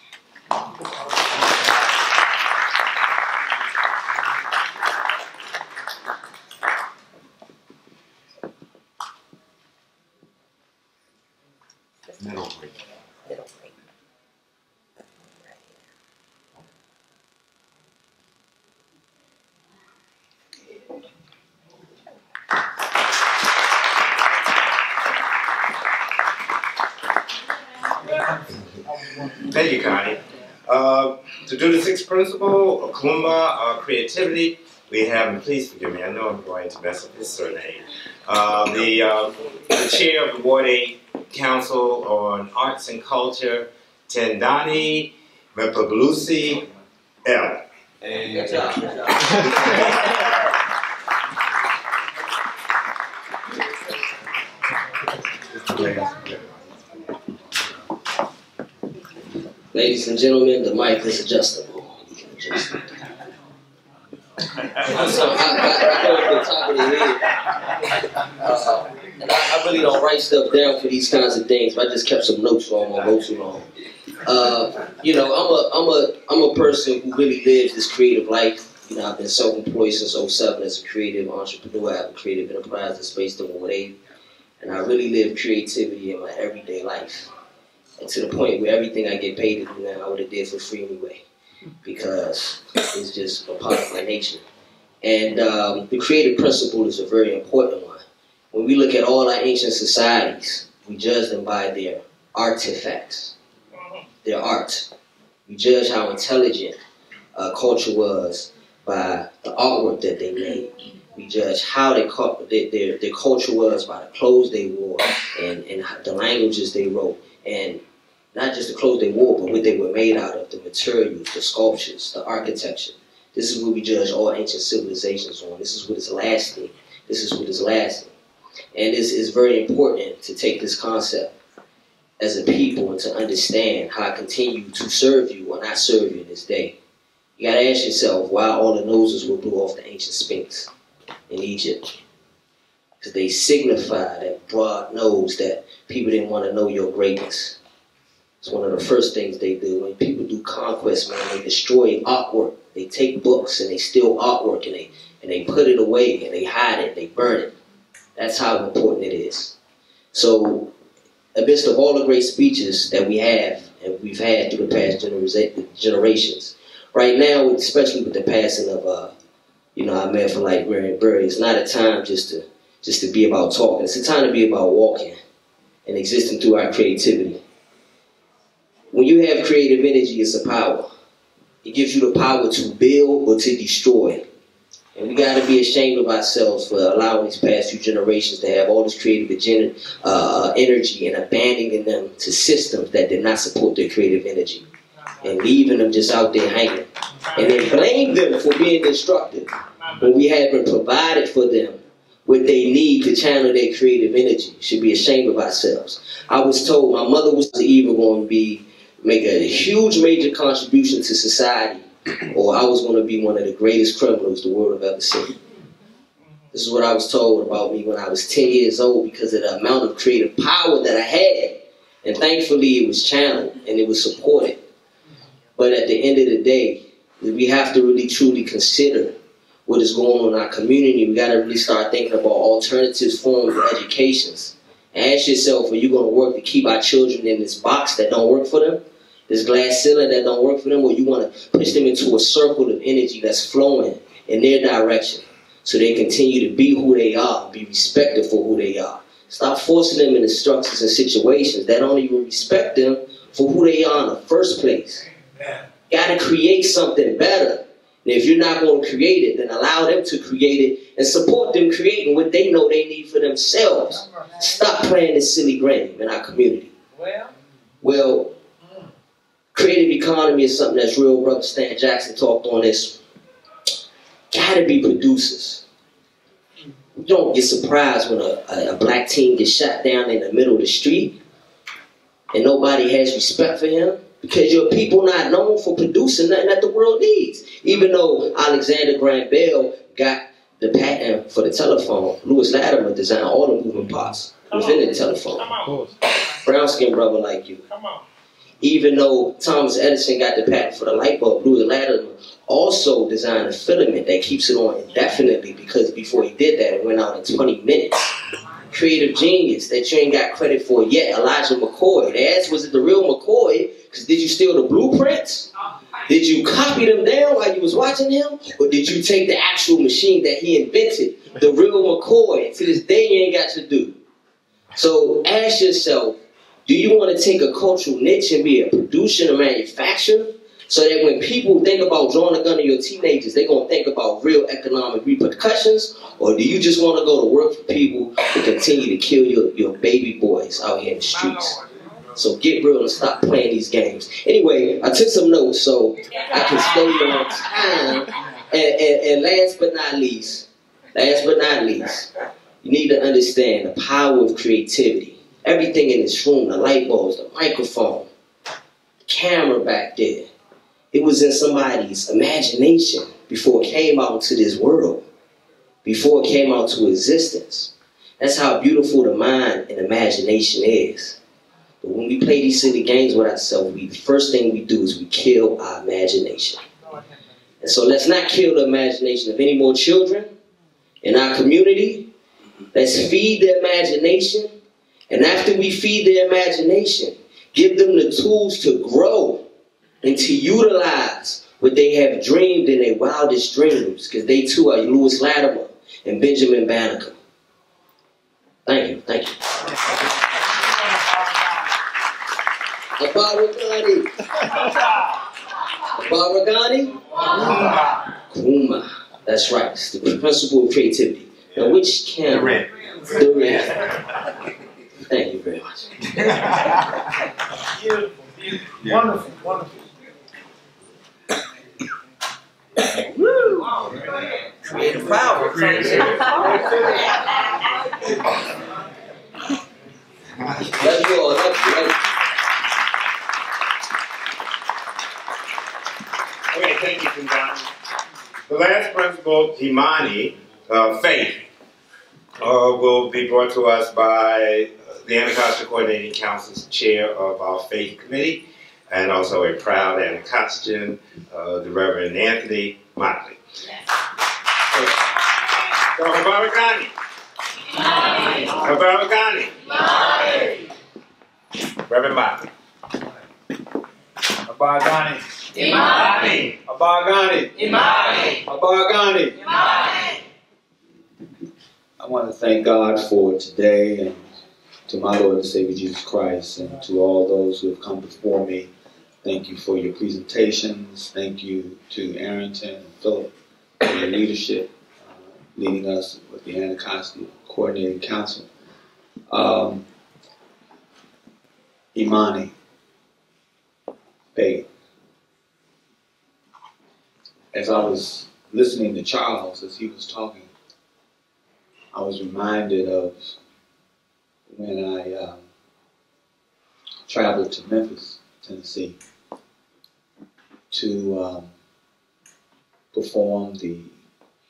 Middle break. Middle break. Thank you, Connie. To do the sixth principle, Okluma, creativity, we have, and please forgive me, I know I'm going to mess up his surname, the chair of the Ward 8 Council on Arts and Culture, Tendani Mepablusi L. And ladies and gentlemen, the mic is adjustable. You can adjust it. So I go to the top of the head. And I really don't write stuff down for these kinds of things, but I just kept some notes so I won't go too long. You know, I'm a person who really lives this creative life. You know, I've been self-employed since 2007 as a creative entrepreneur. I have a creative enterprise that's based in Ward 8. And I really live creativity in my everyday life. And to the point where everything I get paid to do now, I would have did for free anyway. Because it's just a part of my nature. And the creative principle is a very important one. When we look at all our ancient societies, we judge them by their artifacts, their art. We judge how intelligent culture was by the artwork that they made. We judge how their culture was by the clothes they wore and the languages they wrote. And not just the clothes they wore, but what they were made out of, the materials, the sculptures, the architecture. This is what we judge all ancient civilizations on. This is what is lasting. This is what is lasting. And it's very important to take this concept as a people and to understand how I continue to serve you or not serve you in this day. You gotta ask yourself why all the noses were blew off the ancient Sphinx in Egypt. Because they signify that broad nose that people didn't want to know your greatness. It's one of the first things they do. When people do conquest, man, they destroy artwork. They take books and they steal artwork and they put it away and they hide it, they burn it. That's how important it is. So, amidst of all the great speeches that we have and we've had through the past generations, right now, especially with the passing of our man for life, Marion Barry, it's not a time just to be about talking. It's a time to be about walking and existing through our creativity. When you have creative energy, it's a power. It gives you the power to build or to destroy. And we got to be ashamed of ourselves for allowing these past few generations to have all this creative energy and abandoning them to systems that did not support their creative energy. And leaving them just out there hanging. And then blame them for being destructive when we haven't provided for them what they need to channel their creative energy. Should be ashamed of ourselves. I was told my mother was either going to make a huge major contribution to society, or I was going to be one of the greatest criminals the world have ever seen. This is what I was told about me when I was 10 years old because of the amount of creative power that I had. And thankfully it was channeled and it was supported. But at the end of the day, we have to really truly consider what is going on in our community. We got to really start thinking about alternative forms of educations. And ask yourself, are you going to work to keep our children in this box that don't work for them? This glass ceiling that don't work for them? Or you want to push them into a circle of energy that's flowing in their direction so they continue to be who they are, be respected for who they are. Stop forcing them into structures and situations that don't even respect them for who they are in the first place. Got to create something better. And if you're not going to create it, then allow them to create it and support them creating what they know they need for themselves. Stop playing this silly game in our community. Well, creative economy is something that's real. Brother Stan Jackson talked on this. Gotta be producers. You don't get surprised when a black teen gets shot down in the middle of the street and nobody has respect for him. Because your people not known for producing nothing that the world needs. Even though Alexander Graham Bell got the patent for the telephone, Lewis Latimer designed all the moving parts within the telephone. Brown skin brother like you. Even though Thomas Edison got the patent for the light bulb, Lewis Latimer also designed a filament that keeps it on indefinitely because before he did that, it went out in 20 minutes. Creative genius that you ain't got credit for yet, Elijah McCoy. They asked, was it the real McCoy? Because did you steal the blueprints? Did you copy them down while you was watching him? Or did you take the actual machine that he invented, the real McCoy? To this day, you ain't got to do. So ask yourself, Do you want to take a cultural niche and be a producer and a manufacturer so that when people think about drawing a gun on your teenagers, they're going to think about real economic repercussions? Or do you just want to go to work for people to continue to kill your baby boys out here in the streets? So get real and stop playing these games. Anyway, I took some notes so I can stay on time. And last but not least, you need to understand the power of creativity. Everything in this room, the light bulbs, the microphone, the camera back there, it was in somebody's imagination before it came out into this world, before it came out to existence. That's how beautiful the mind and imagination is. But when we play these silly games with ourselves, the first thing we do is we kill our imagination. And so let's not kill the imagination of any more children in our community. Let's feed their imagination. And after we feed their imagination, give them the tools to grow and to utilize what they have dreamed in their wildest dreams, because they too are Lewis Latimer and Benjamin Banneker. Thank you, thank you. Abaragani. Abaragani? Kuma. That's right. It's the principle of creativity. Now, which camera? The red. Thank you very much. Beautiful, beautiful. Yeah. Wonderful, wonderful. Woo! Creative power. Love you all. Love you. Okay, thank you, Kundan. The last principle, Imani, faith, will be brought to us by the Anacostia Coordinating Councils chair of our faith committee, and also a proud Anacostian, the Reverend Anthony Motley. So, Habaragani. Habaragani. Reverend Motley. Abaragani. Imani. Abaragani. Imani. Abaragani. Imani. I want to thank God for today, and to my Lord and Savior Jesus Christ, and to all those who have come before me. Thank you for your presentations. Thank you to Arrington and Philip for your leadership, leading us with the Anacostia Coordinating Council. Imani, faith. As I was listening to Charles as he was talking, I was reminded of when I traveled to Memphis, Tennessee, to perform the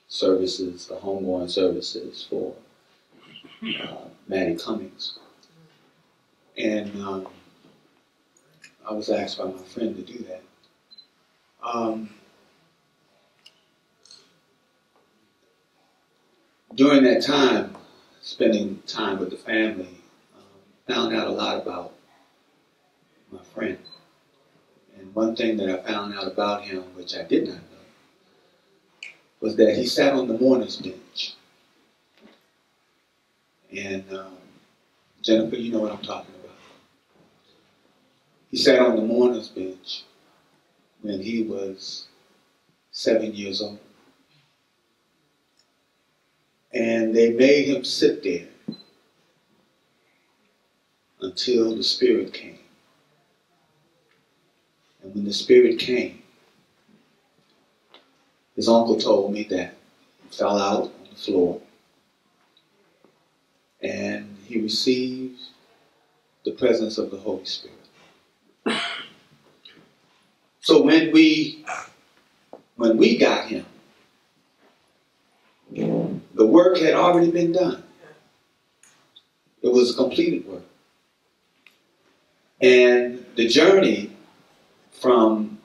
services, the homegoing services for Maddie Cummings. And I was asked by my friend to do that. During that time, spending time with the family, found out a lot about my friend. And one thing that I found out about him, which I did not know, was that he sat on the mourner's bench. And Jennifer, you know what I'm talking about. He sat on the mourner's bench when he was 7 years old. And they made him sit there until the Spirit came. And when the Spirit came, his uncle told me that he fell out on the floor and he received the presence of the Holy Spirit. So when we got him, the work had already been done. It was a completed work. And the journey from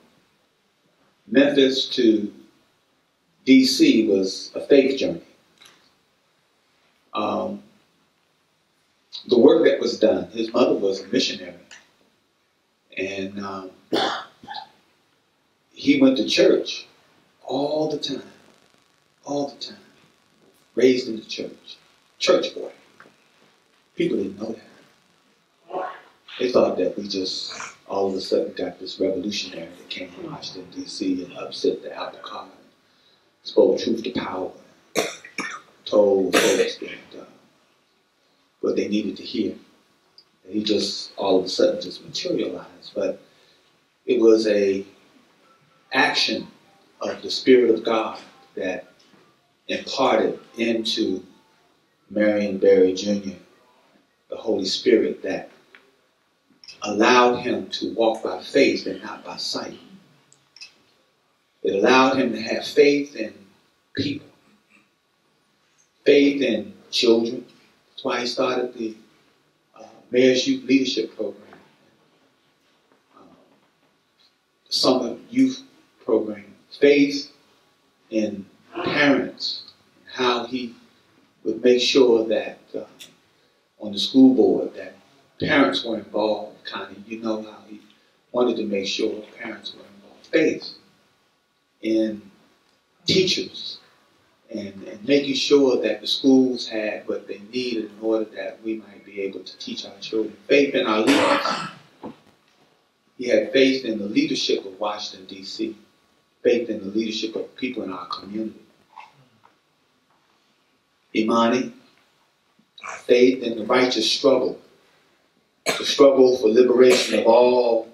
Memphis to DC was a faith journey. The work that was done, his mother was a missionary. And he went to church all the time. Raised in the church. Church boy. People didn't know that. They thought that we just all of a sudden got this revolutionary that came from Washington, D.C. and upset the apple cart, spoke truth to power, told folks that what they needed to hear. And he just all of a sudden just materialized. But it was a action of the Spirit of God that imparted into Marion Barry Jr. the Holy Spirit that allowed him to walk by faith and not by sight. It allowed him to have faith in people, faith in children. That's why he started the Mayor's Youth Leadership Program, the Summer Youth Program, faith in parents, how he would make sure that on the school board that parents were involved. Kind of, you know how he wanted to make sure parents were involved. Faith in teachers and making sure that the schools had what they needed in order that we might be able to teach our children. Faith in our leaders. He had faith in the leadership of Washington, D.C., faith in the leadership of people in our community. Imani, faith in the righteous struggle, the struggle for liberation of all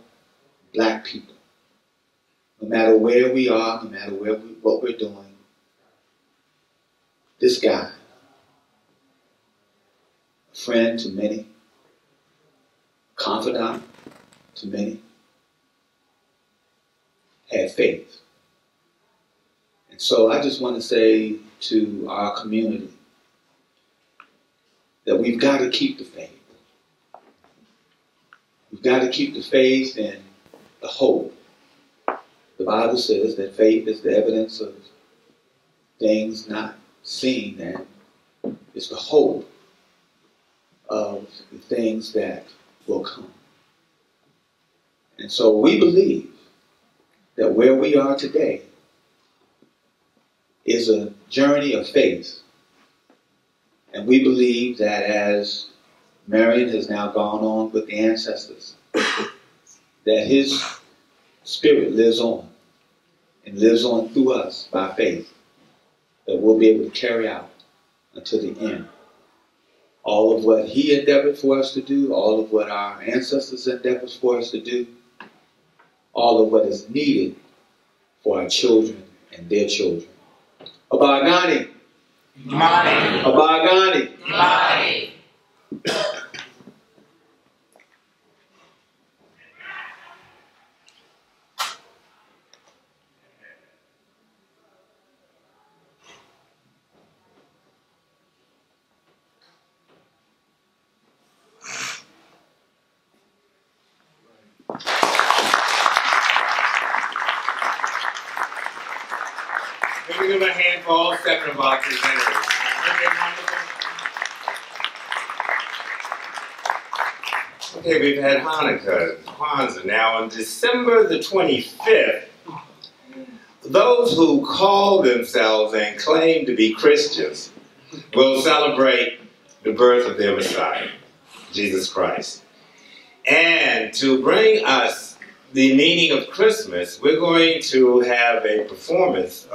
black people. No matter where we are, no matter what we're doing, this guy, a friend to many, confidant to many, had faith. And so I just want to say to our community that we've got to keep the faith. We've got to keep the faith and the hope. The Bible says that faith is the evidence of things not seen, and it's the hope of the things that will come. And so we believe that where we are today is a journey of faith. And we believe that as Marion has now gone on with the ancestors, that his spirit lives on and lives on through us by faith, that we'll be able to carry out until the end all of what he endeavored for us to do, all of what our ancestors endeavored for us to do, all of what is needed for our children and their children. Abagani. Imani. Abagani. Imani. Let me give a hand for all 7 of our presenters. Okay, we've had Hanukkah, Kwanzaa. Now on December the 25th, those who call themselves and claim to be Christians will celebrate the birth of their Messiah, Jesus Christ. And to bring us the meaning of Christmas, we're going to have a performance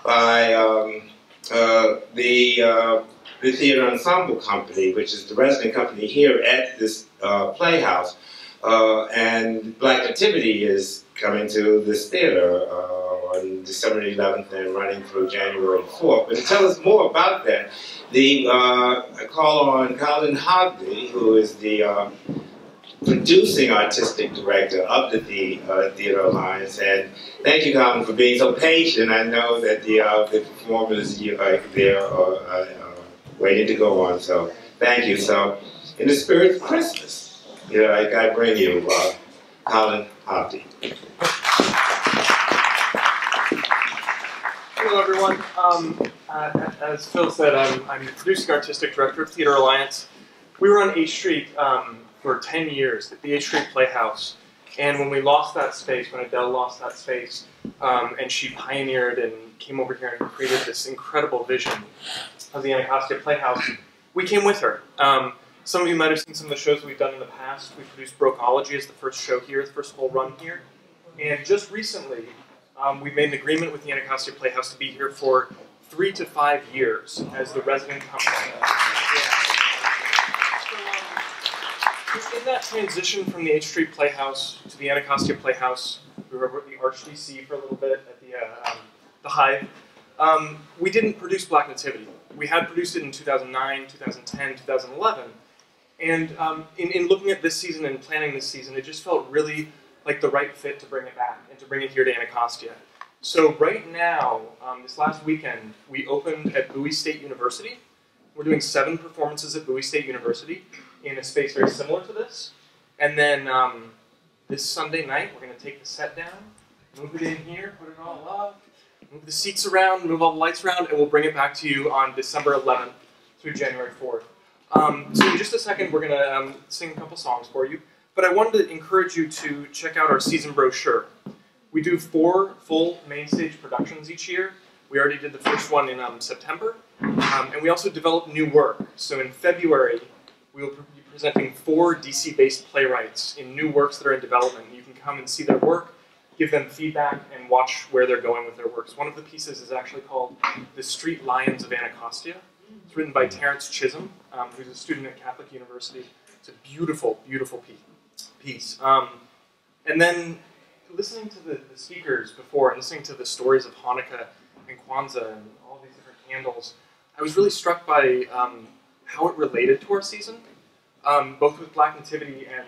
by the Theater Ensemble Company, which is the resident company here at this playhouse. And Black Activity is coming to this theater on December 11th and running through January 4th. But to tell us more about that, I call on Colin Hogley, who is the producing artistic director of the Theater Alliance. And thank you, Colin, for being so patient. I know that the performers there are waiting to go on, so thank you. So, in the spirit of Christmas, I bring you Colin Hogley. Hello, everyone. As Phil said, I'm the producing artistic director of Theater Alliance. We were on 8th Street for 10 years at the 8th Street Playhouse. And when we lost that space, when Adele lost that space, and she pioneered and came over here and created this incredible vision of the Anacostia Playhouse, we came with her. Some of you might have seen some of the shows we've done in the past. We produced Brokology as the first show here, the first full run here. And just recently, we made an agreement with the Anacostia Playhouse to be here for 3 to 5 years as the resident company. So, in that transition from the H Street Playhouse to the Anacostia Playhouse, we were at the ArchDC for a little bit at the Hive. We didn't produce Black Nativity. We had produced it in 2009, 2010, 2011. And in looking at this season and planning this season, it just felt really like the right fit to bring it back and to bring it here to Anacostia. So right now, this last weekend, we opened at Bowie State University. We're doing 7 performances at Bowie State University in a space very similar to this. And then this Sunday night, we're going to take the set down, move it in here, put it all up, move the seats around, move all the lights around, and we'll bring it back to you on December 11th through January 4th. So in just a second, we're going to sing a couple songs for you. But I wanted to encourage you to check out our season brochure. We do 4 full main stage productions each year. We already did the first one in September. And we also develop new work. So in February, we will be presenting 4 DC-based playwrights in new works that are in development. You can come and see their work, give them feedback, and watch where they're going with their works. One of the pieces is actually called The Street Lions of Anacostia. It's written by Terrence Chisholm, who's a student at Catholic University. It's a beautiful, beautiful piece. And then listening to the speakers before and listening to the stories of Hanukkah and Kwanzaa and all these different candles, I was really struck by how it related to our season, both with Black Nativity and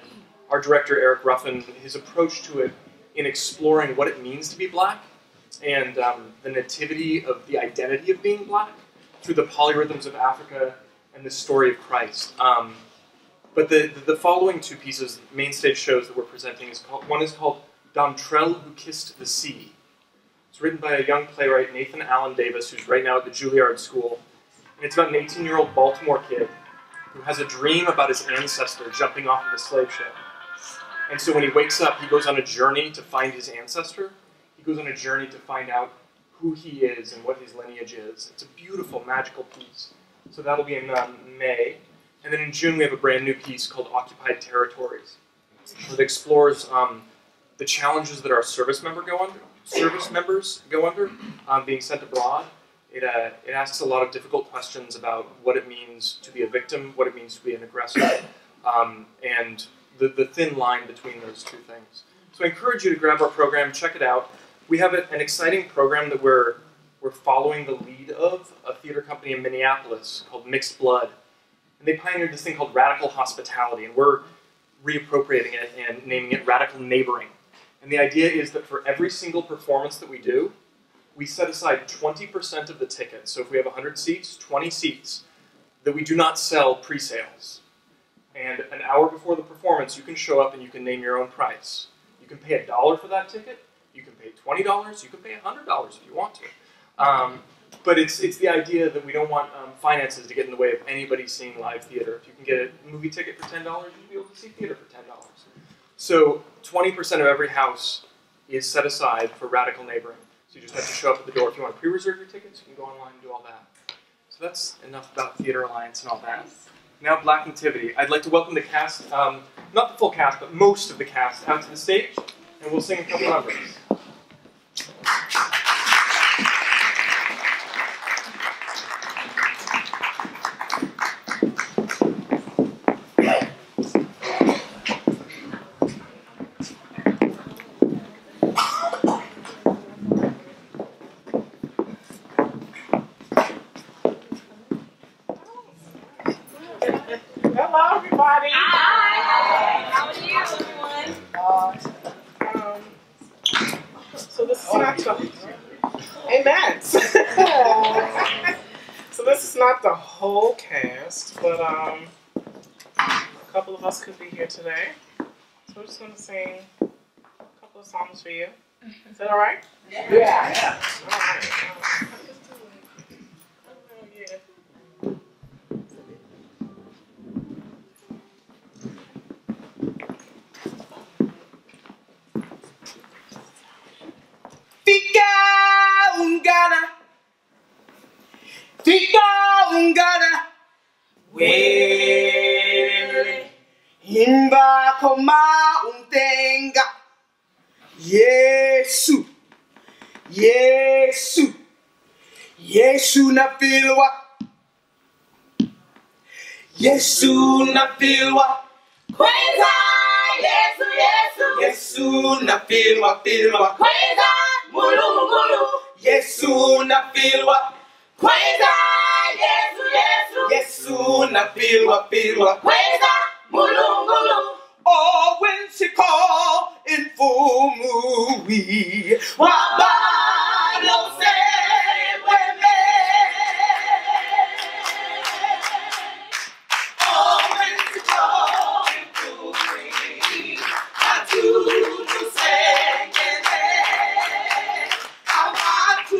our director, Eric Ruffin, his approach to it in exploring what it means to be Black and the nativity of the identity of being Black through the polyrhythms of Africa and the story of Christ. But the following 2 pieces, main stage shows that we're presenting, one is called Dontrelle Who Kissed the Sea. It's written by a young playwright, Nathan Allen Davis, who's right now at the Juilliard School. And it's about an 18-year-old Baltimore kid who has a dream about his ancestor jumping off of a slave ship. And so when he wakes up, he goes on a journey to find his ancestor. He goes on a journey to find out who he is and what his lineage is. It's a beautiful, magical piece. So that'll be in May. And then in June, we have a brand new piece called Occupied Territories, that explores the challenges that our service members go under, being sent abroad. It asks a lot of difficult questions about what it means to be a victim, what it means to be an aggressor, and the thin line between those 2 things. So I encourage you to grab our program, check it out. We have an exciting program that we're following the lead of a theater company in Minneapolis called Mixed Blood. And they pioneered this thing called radical hospitality, and we're reappropriating it and naming it radical neighboring. And the idea is that for every single performance that we do, we set aside 20% of the tickets. So if we have 100 seats, 20 seats that we do not sell pre-sales. And an hour before the performance, you can show up and you can name your own price. You can pay $1 for that ticket, you can pay $20, you can pay $100 if you want to. But it's the idea that we don't want finances to get in the way of anybody seeing live theater. If you can get a movie ticket for $10, you can be able to see theater for $10. So 20% of every house is set aside for radical neighboring. So you just have to show up at the door. If you want to pre-reserve your tickets, you can go online and do all that. So that's enough about Theater Alliance and all that. Now Black Nativity. I'd like to welcome the cast, not the full cast, but most of the cast out to the stage, and we'll sing a couple numbers. Hello, everybody. Hi. How are you, everyone? So this is not the amen. So this is not the whole cast, but a couple of us could be here today. So we're just going to sing a couple of songs for you. Is that all right? Yeah. All right. Ungana, waiting Imba koma untenga. Yesu. Yesu. Yesu na filwa. Yesu na filwa. Kweza, Yesu, Yesu. Yesu na filwa. Kweza, mulu, mulu. Yesu na filwa. Kweza, Yesu, Yesu. Yesu na filwa. Kweza, mulu, mulu. Oh, when she call in full movie, Wabalo say women. Oh, when she call in full movie, I do say I want to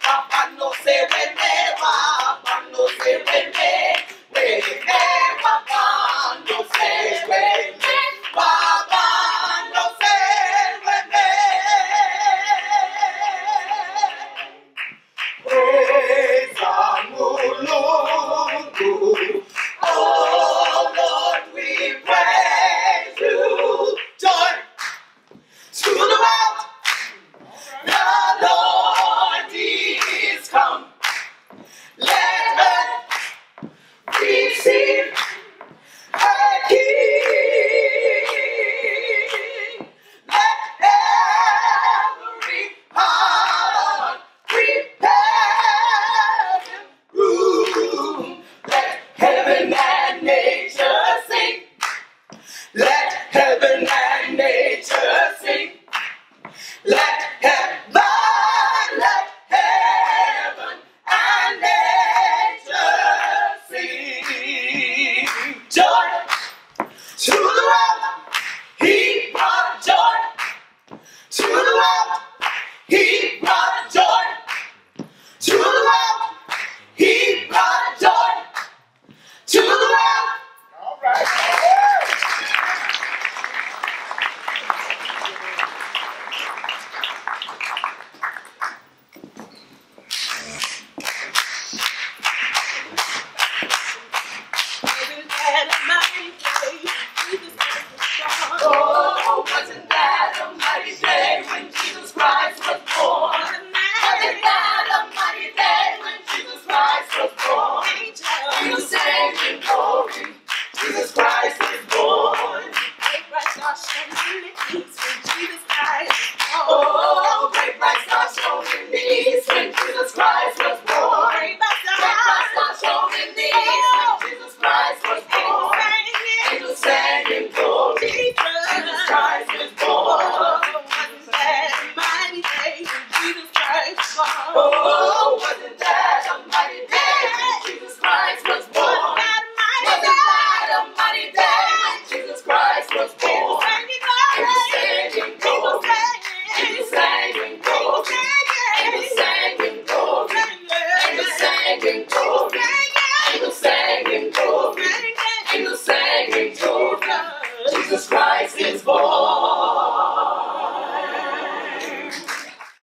Papa no say women, Papa no say women. Papa no say women, Papa no say women. Praise our Lord, oh Lord, we praise you. Joy to the world, the Lord is come. Let earth receive her King. Let every heart prepare room. Let heaven and nature sing. Let heaven and nature sing. Let heaven and nature sing. Joy to the world, he brought joy. To the world, he brought joy. To the world, he brought joy. To the world. All right. Oh, wasn't that a mighty day when Jesus Christ was born? Wasn't that a mighty day when Jesus Christ was born? Angels sang in glory, Jesus Christ is born. Great bright star shone in the east when Jesus Christ was born. Oh, great bright star shone in the east when Jesus Christ was born. Great bright star shone in the east when Jesus Christ was born. Angels sang in glory, Jesus Christ is born. Wasn't that a mighty day when Jesus Christ was born? Oh, wasn't that a mighty day when Jesus Christ was born? Wasn't that a mighty day when Jesus Christ was born? Angels sang in glory, angels sang in glory, angels sang in glory, angels sang in glory, angels sang in glory, angels sang in glory. Jesus Christ is born.